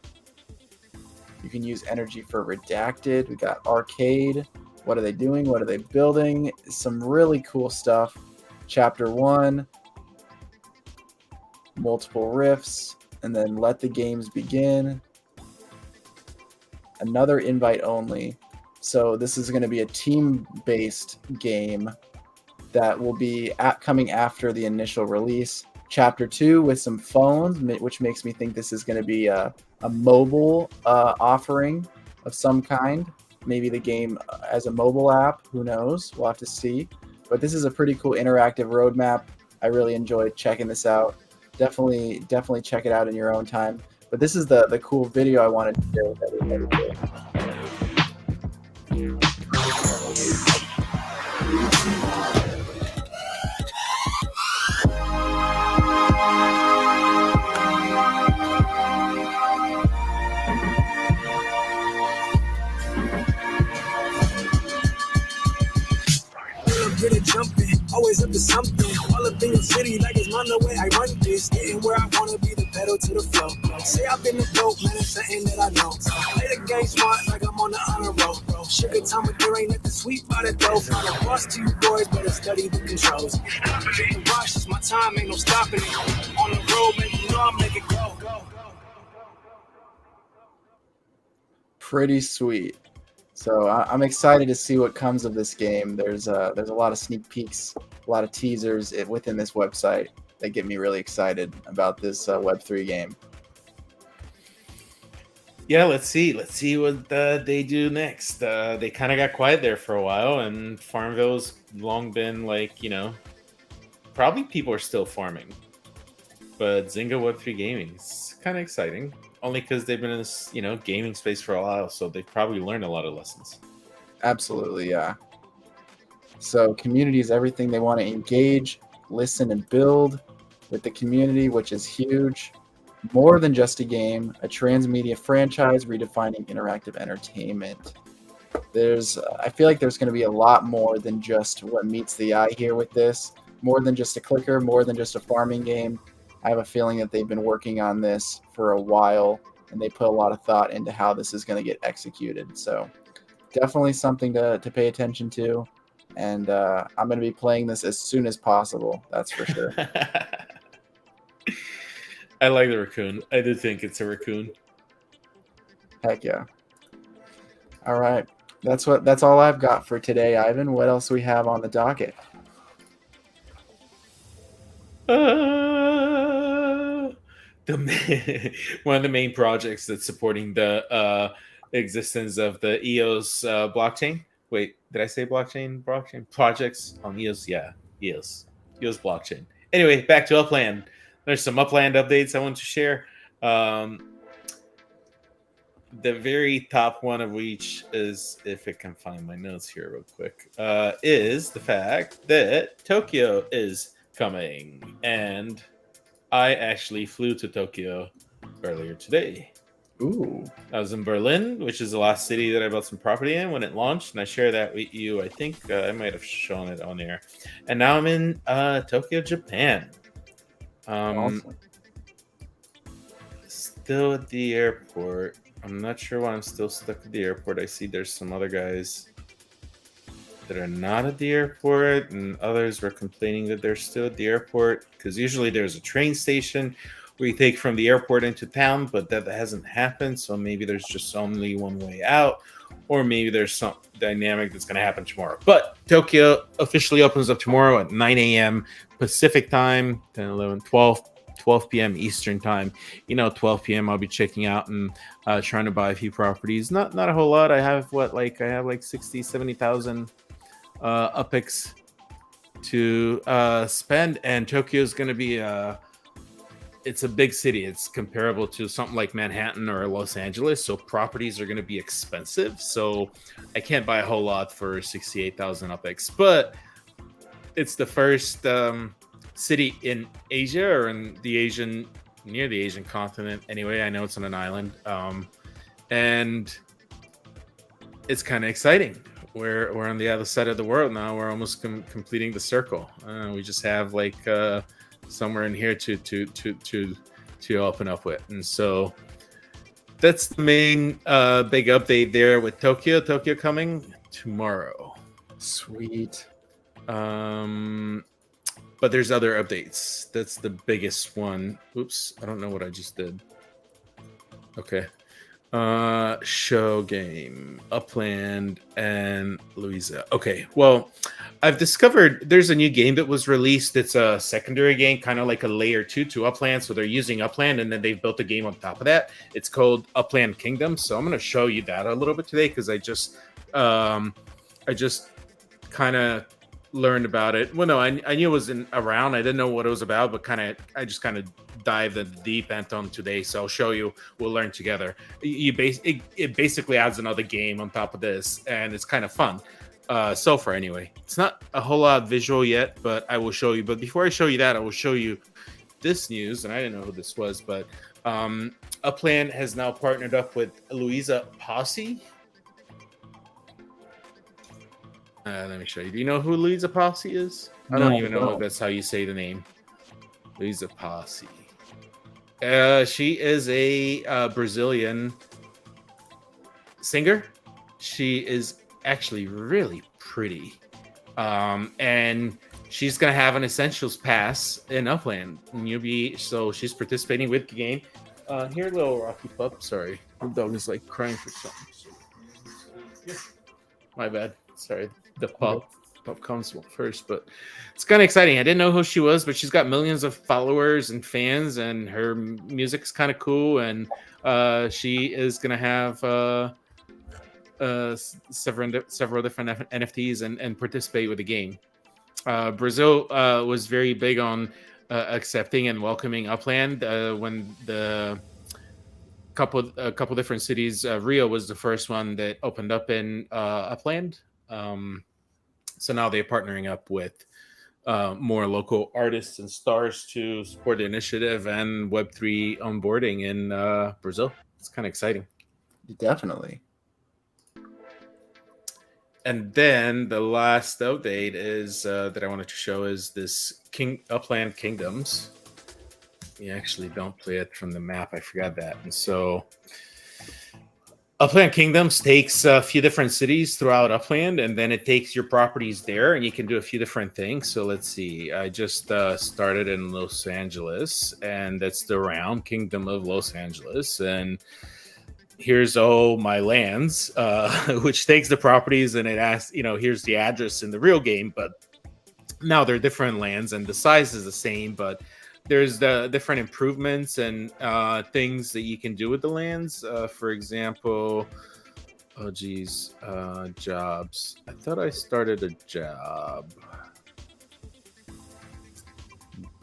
You can use energy for redacted. We got arcade. What are they doing? What are they building? Some really cool stuff. Chapter 1. Multiple rifts. And then let the games begin. Another invite only. So this is going to be a team-based game that will be coming after the initial release. Chapter 2 with some phones, which makes me think this is going to be a mobile offering of some kind. Maybe the game as a mobile app. Who knows? We'll have to see. But this is a pretty cool interactive roadmap. I really enjoyed checking this out. Definitely check it out in your own time. But this is the cool video I wanted to share with everybody. Get it jumping, always up to something. All up in your city, like it's my way I run this. Getting where I wanna be, the pedal to the flow. Say I've been the dope, man, it's something that I know. Play the game smart, like I'm on the honor roll. Sugar time, but there ain't nothing sweet by the dough. From the boss to you boys, better study the controls. Confident and rush, it's my time, ain't no stopping it. On the road, man, you know I make it go. Pretty sweet. So I'm excited to see what comes of this game. There's a lot of sneak peeks, a lot of teasers within this website that get me really excited about this Web3 game. Yeah, let's see what they do next. They kind of got quiet there for a while, and Farmville's long been like, probably people are still farming, but Zynga Web3 gaming is kind of exciting. Only because they've been in this, gaming space for a while, so they've probably learned a lot of lessons. Absolutely, yeah. So community is everything. They want to engage, listen, and build with the community, which is huge. More than just a game, a transmedia franchise redefining interactive entertainment. I feel like there's going to be a lot more than just what meets the eye here with this. More than just a clicker, more than just a farming game. I have a feeling that they've been working on this for a while, and they put a lot of thought into how this is going to get executed. So definitely something to pay attention to, and I'm going to be playing this as soon as possible. That's for sure. I like the raccoon. I do think it's a raccoon. Heck yeah. All right. That's all I've got for today, Ivan. What else we have on the docket? One of the main projects that's supporting the existence of the EOS blockchain. Wait, did I say blockchain? Blockchain projects on EOS? Yeah, EOS blockchain. Anyway, back to Upland. There's some Upland updates I want to share. The very top one of which is, if I can find my notes here real quick, is the fact that Tokyo is coming, and I actually flew to Tokyo earlier today. Ooh. I was in Berlin, which is the last city that I bought some property in when it launched, and I shared that with you. I think I might have shown it on there. And now I'm in Tokyo, Japan. Awesome. Still at the airport. I'm not sure why I'm still stuck at the airport. I see there's some other guys that are not at the airport, and others were complaining that they're still at the airport, because usually there's a train station where you take from the airport into town, but that hasn't happened. So maybe there's just only one way out, or maybe there's some dynamic that's going to happen tomorrow. But Tokyo officially opens up tomorrow at 9 a.m. Pacific time, 10, 11, 12 p.m. Eastern time. 12 p.m. I'll be checking out and trying to buy a few properties. Not a whole lot. I have like 60, 70,000 UPIX to spend, and Tokyo is going to be it's a big city. It's comparable to something like Manhattan or Los Angeles, so properties are going to be expensive. So I can't buy a whole lot for 68,000 UPIX, but it's the first city in Asia, or in the near the Asian continent. Anyway, I know it's on an island, and it's kind of exciting. We're on the other side of the world now. We're almost completing the circle. We just have like somewhere in here to open up with, and so that's the main big update there with Tokyo. Tokyo coming tomorrow. Sweet. But there's other updates. That's the biggest one. Oops, I don't know what I just did. Okay. Show game, Upland and Louisa. Okay, well, I've discovered there's a new game that was released. It's a secondary game, kind of like a layer 2 to Upland. So they're using Upland and then they've built a game on top of that. It's called Upland Kingdom. So I'm going to show you that a little bit today because I just kind of learned about it. Well, no, I knew it was around. I didn't know what it was about, but I just kind of dived in the deep end on today. So I'll show you. We'll learn together. It basically adds another game on top of this, and it's kind of fun. So far, anyway. It's not a whole lot visual yet, but I will show you. But before I show you that, I will show you this news, and I didn't know who this was, but Upland has now partnered up with Louisa Posse. Let me show you. Do you know who Louisa Posse is? I don't even know if that's how you say the name. Louisa Posse. She is a Brazilian singer. She is actually really pretty. And she's going to have an Essentials Pass in Upland. And she's participating with the game. Here, little Rocky Pup. Sorry. The dog is like crying for something. My bad. Sorry. The pup comes first, but it's kind of exciting. I didn't know who she was, but she's got millions of followers and fans, and her music's kind of cool. And she is gonna have several different NFTs and participate with the game. Brazil was very big on accepting and welcoming Upland when a couple different cities. Rio was the first one that opened up in Upland. So now they're partnering up with more local artists and stars to support the initiative and Web3 onboarding in Brazil. It's kind of exciting. Definitely. And then the last update is that I wanted to show is this Upland Kingdoms. We actually don't play it from the map. I forgot that. And so Upland Kingdoms takes a few different cities throughout Upland, and then it takes your properties there, and you can do a few different things. So let's see. I just started in Los Angeles, and that's the round Kingdom of Los Angeles. And here's all my lands, which takes the properties, and it asks, here's the address in the real game, but now they're different lands, and the size is the same, but there's the different improvements and things that you can do with the lands. For example, jobs. I thought I started a job.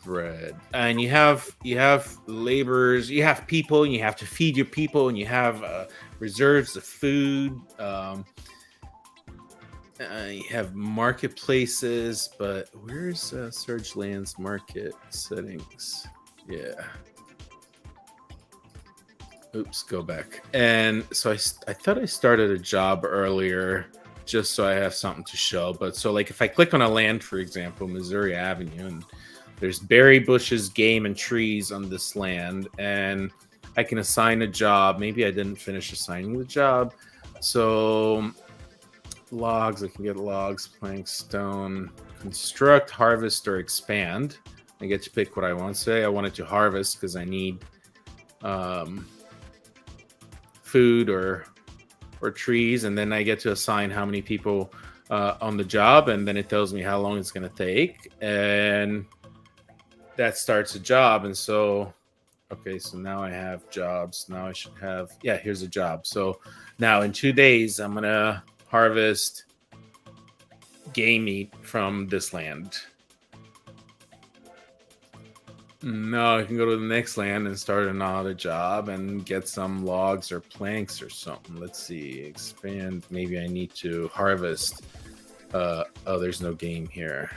Bread. And you have laborers, you have people, and you have to feed your people, and you have reserves of food. You have marketplaces, but where's Surge Lands market settings? Yeah. Oops, go back. And so I thought I started a job earlier just so I have something to show. But so like if I click on a land, for example, Missouri Avenue, and there's berry bushes, game, and trees on this land, and I can assign a job. Maybe I didn't finish assigning the job. So logs, I can get logs, plank, stone, construct, harvest, or expand. I get to pick what I want. Say I wanted to harvest because I need food or trees, and then I get to assign how many people on the job, and then it tells me how long it's going to take, and that starts a job. And so okay, so now I have jobs. Now I should have, here's a job. So now in 2 days I'm gonna harvest game meat from this land. Now I can go to the next land and start another job and get some logs or planks or something. Let's see, expand. Maybe I need to harvest. There's no game here.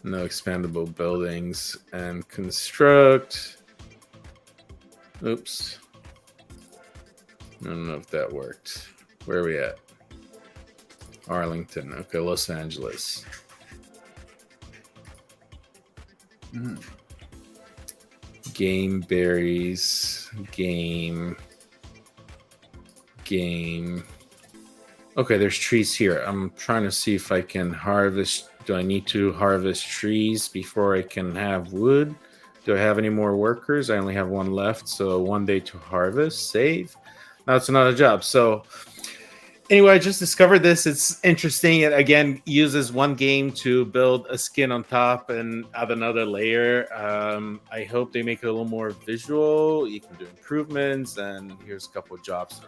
No expandable buildings. And construct. Oops. I don't know if that worked. Where are we at? Arlington. Okay, Los Angeles. Game berries. Game. Okay, there's trees here. I'm trying to see if I can harvest. Do I need to harvest trees before I can have wood? Do I have any more workers? I only have one left, so 1 day to harvest, save. Now it's another job. So anyway, I just discovered this. It's interesting. It again uses one game to build a skin on top and add another layer. I hope they make it a little more visual. You can do improvements, and here's a couple of jobs that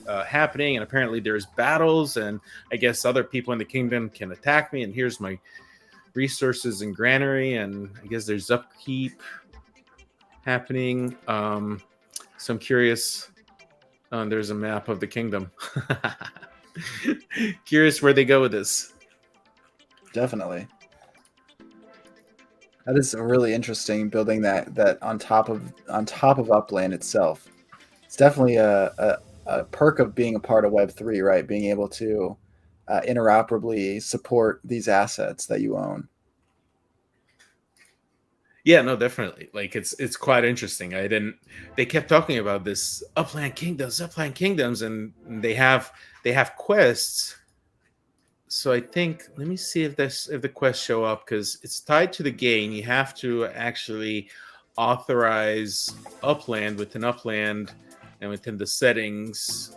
are happening. And apparently, there's battles, and I guess other people in the kingdom can attack me. And here's my resources and granary, and I guess there's upkeep happening. So I'm curious. There's a map of the kingdom. Curious where they go with this. Definitely. That is really interesting, building that on top of Upland itself. It's definitely a perk of being a part of Web3, right? Being able to interoperably support these assets that you own. Yeah, no, definitely. Like it's quite interesting. They kept talking about this upland kingdoms, and they have quests. So I think, let me see if the quests show up, because it's tied to the game. You have to actually authorize upland within upland and within the settings.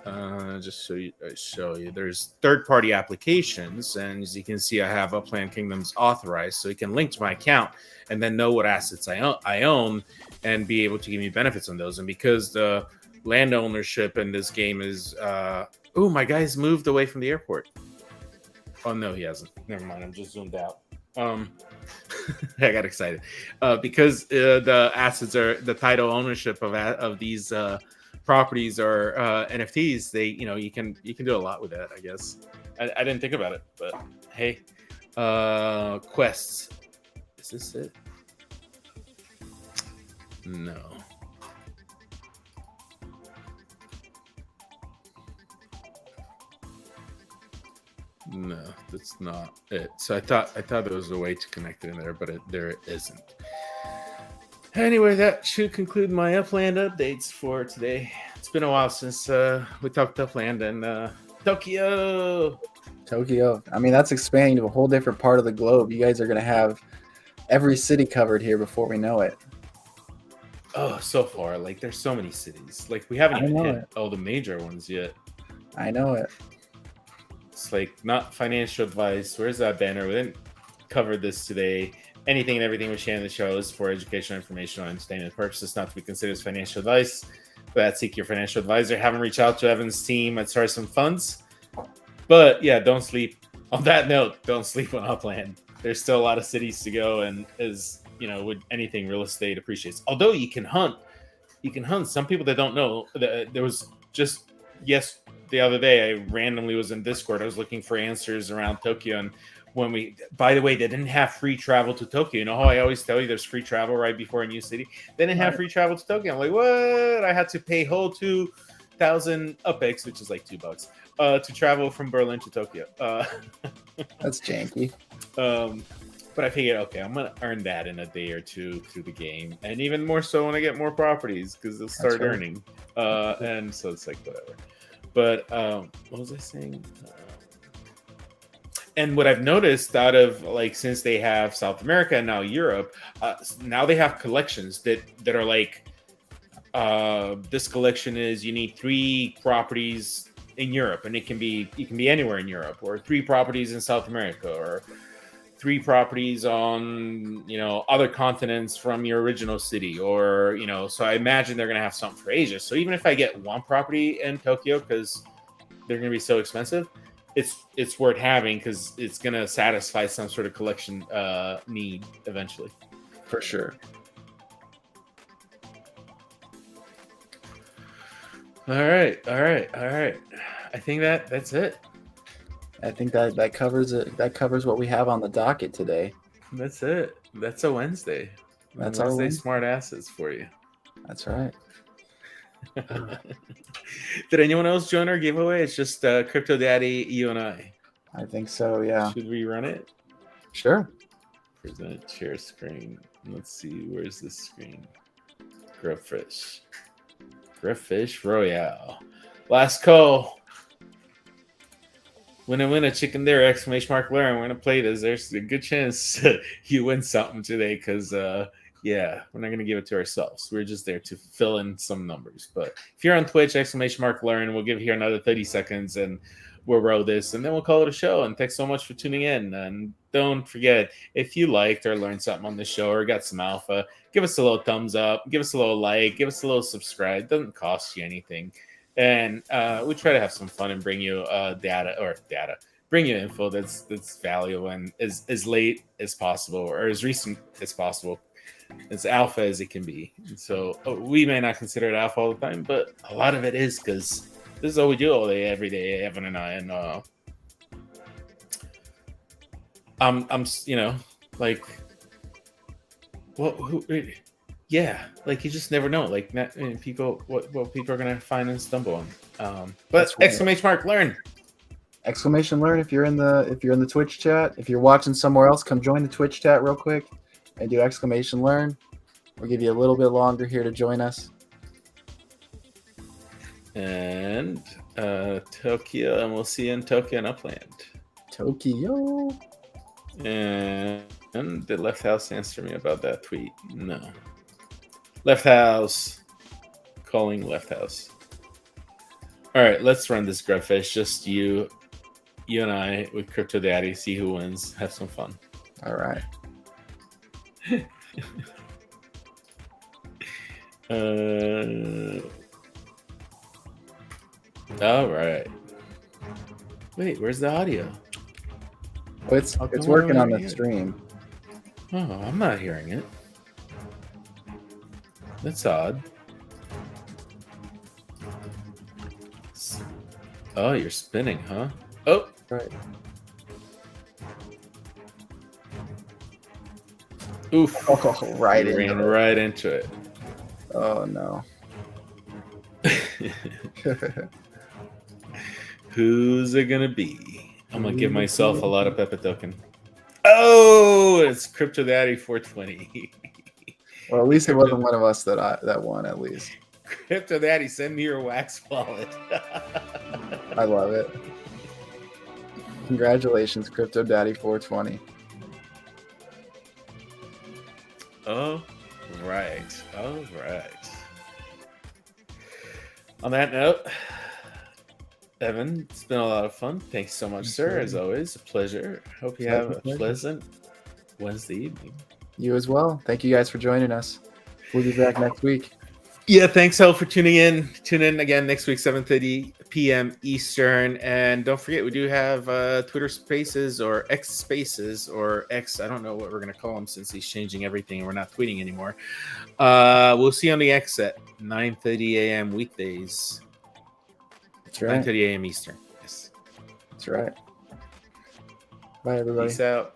Just show you there's third-party applications, and as you can see, I have upland kingdoms authorized, so you can link to my account and then know what assets I own and be able to give me benefits on those. And because the land ownership in this game is oh, my guy's moved away from the airport. Oh no, he hasn't. Never mind, I'm just zoomed out. I got excited because the assets are the title ownership of these properties are NFTs. They, you can do a lot with that, I guess. I didn't think about it, but hey, quests. Is this it? No. No, that's not it. So I thought there was a way to connect it in there, but there isn't. Anyway, that should conclude my Upland updates for today. It's been a while since we talked Upland and Tokyo. I mean, that's expanding to a whole different part of the globe. You guys are going to have every city covered here before we know it. Oh, so far, like there's so many cities. Like we haven't even hit all the major ones yet. I know it. It's like not financial advice. Where's that banner? We didn't cover this today. Anything and everything we share in the show is for educational, informational, and entertainment purposes, not to be considered as financial advice. But seek your financial advisor. Haven't reached out to Evan's team at Start Some Funds. But yeah, don't sleep. On that note, don't sleep on Upland. There's still a lot of cities to go, and as you know, with anything real estate appreciates. Although you can hunt. Some people that don't know, there was just the other day, I randomly was in Discord. I was looking for answers around Tokyo, and by the way, they didn't have free travel to Tokyo. You know how I always tell you there's free travel right before a new city? They didn't have free travel to Tokyo. I'm like, what? I had to pay whole 2,000 UPEX, which is like $2, to travel from Berlin to Tokyo. That's janky. But I figured, okay, I'm going to earn that in a day or two through the game. And even more so when I get more properties, because they'll start earning. And so it's like, whatever. But what was I saying? And what I've noticed out of, like, since they have South America and now Europe, now they have collections that are like, this collection is, you need 3 properties in Europe, and you can be anywhere in Europe, or 3 properties in South America, or 3 properties on, other continents from your original city, or, so I imagine they're going to have something for Asia. So even if I get 1 property in Tokyo, because they're going to be so expensive, it's worth having, because it's going to satisfy some sort of collection need eventually. For sure. All right. I think that's it. I think that covers it. That covers what we have on the docket today. That's it. That's a Wednesday. That's Wednesday our smart assets for you. That's right. Did anyone else join our giveaway? It's just Crypto Daddy, you and I. I think so. Yeah. Should we run it? Sure. Present share screen. Let's see. Where's this screen? Grillfish Royale. Last call. Win, chicken dinner, exclamation mark, Larry. We're going to play this. There's a good chance you win something today, because, Yeah, we're not going to give it to ourselves. We're just there to fill in some numbers. But if you're on Twitch, !learn, we'll give here another 30 seconds and we'll row this and then we'll call it a show. And thanks so much for tuning in. And don't forget, if you liked or learned something on the show or got some alpha, give us a little thumbs up, give us a little like, give us a little subscribe. It doesn't cost you anything. And we try to have some fun and bring you bring you info that's valuable and as late as possible or as recent as possible, as alpha as it can be. And so we may not consider it alpha all the time, but a lot of it is because this is all we do all day, every day, Evan and I. And I'm like, yeah, like you just never know. Like people, what people are gonna find and stumble on. But !learn. !learn if you're in the Twitch chat. If you're watching somewhere else, come join the Twitch chat real quick and do !learn. We'll give you a little bit longer here to join us. And Tokyo, and we'll see you in Tokyo and Upland. Tokyo. And did Left House answer me about that tweet? No. Left House. Calling Left House. All right, let's run this grubfish. Just you and I with Crypto Daddy. See who wins. Have some fun. All right. All right. Wait, where's the audio? Well, it's working on the stream. Oh, I'm not hearing it. That's odd. Oh, you're spinning, huh? Oh, Right. oof! Oh, right. You ran right into it. Oh no. Who's it gonna be? I'm gonna give myself a lot of Peppa token. Oh, it's Crypto Daddy 420. Well, at least it wasn't one of us that won. At least. Crypto Daddy, send me your wax wallet. I love it. Congratulations, Crypto Daddy 420. Oh, right. All right. On that note, Evan, it's been a lot of fun. Thanks so much, sir. As always, a pleasure. Hope you have a pleasant Wednesday evening. You as well. Thank you guys for joining us. We'll be back next week. Yeah, thanks all for tuning in. Tune in again next week, 7:30 p.m. Eastern. And don't forget, we do have Twitter Spaces or X Spaces or X. I don't know what we're going to call him since he's changing everything and we're not tweeting anymore. We'll see you on the X at 9:30 a.m. weekdays. That's right. 9:30 a.m. Eastern. Yes. That's right. Bye, everybody. Peace out.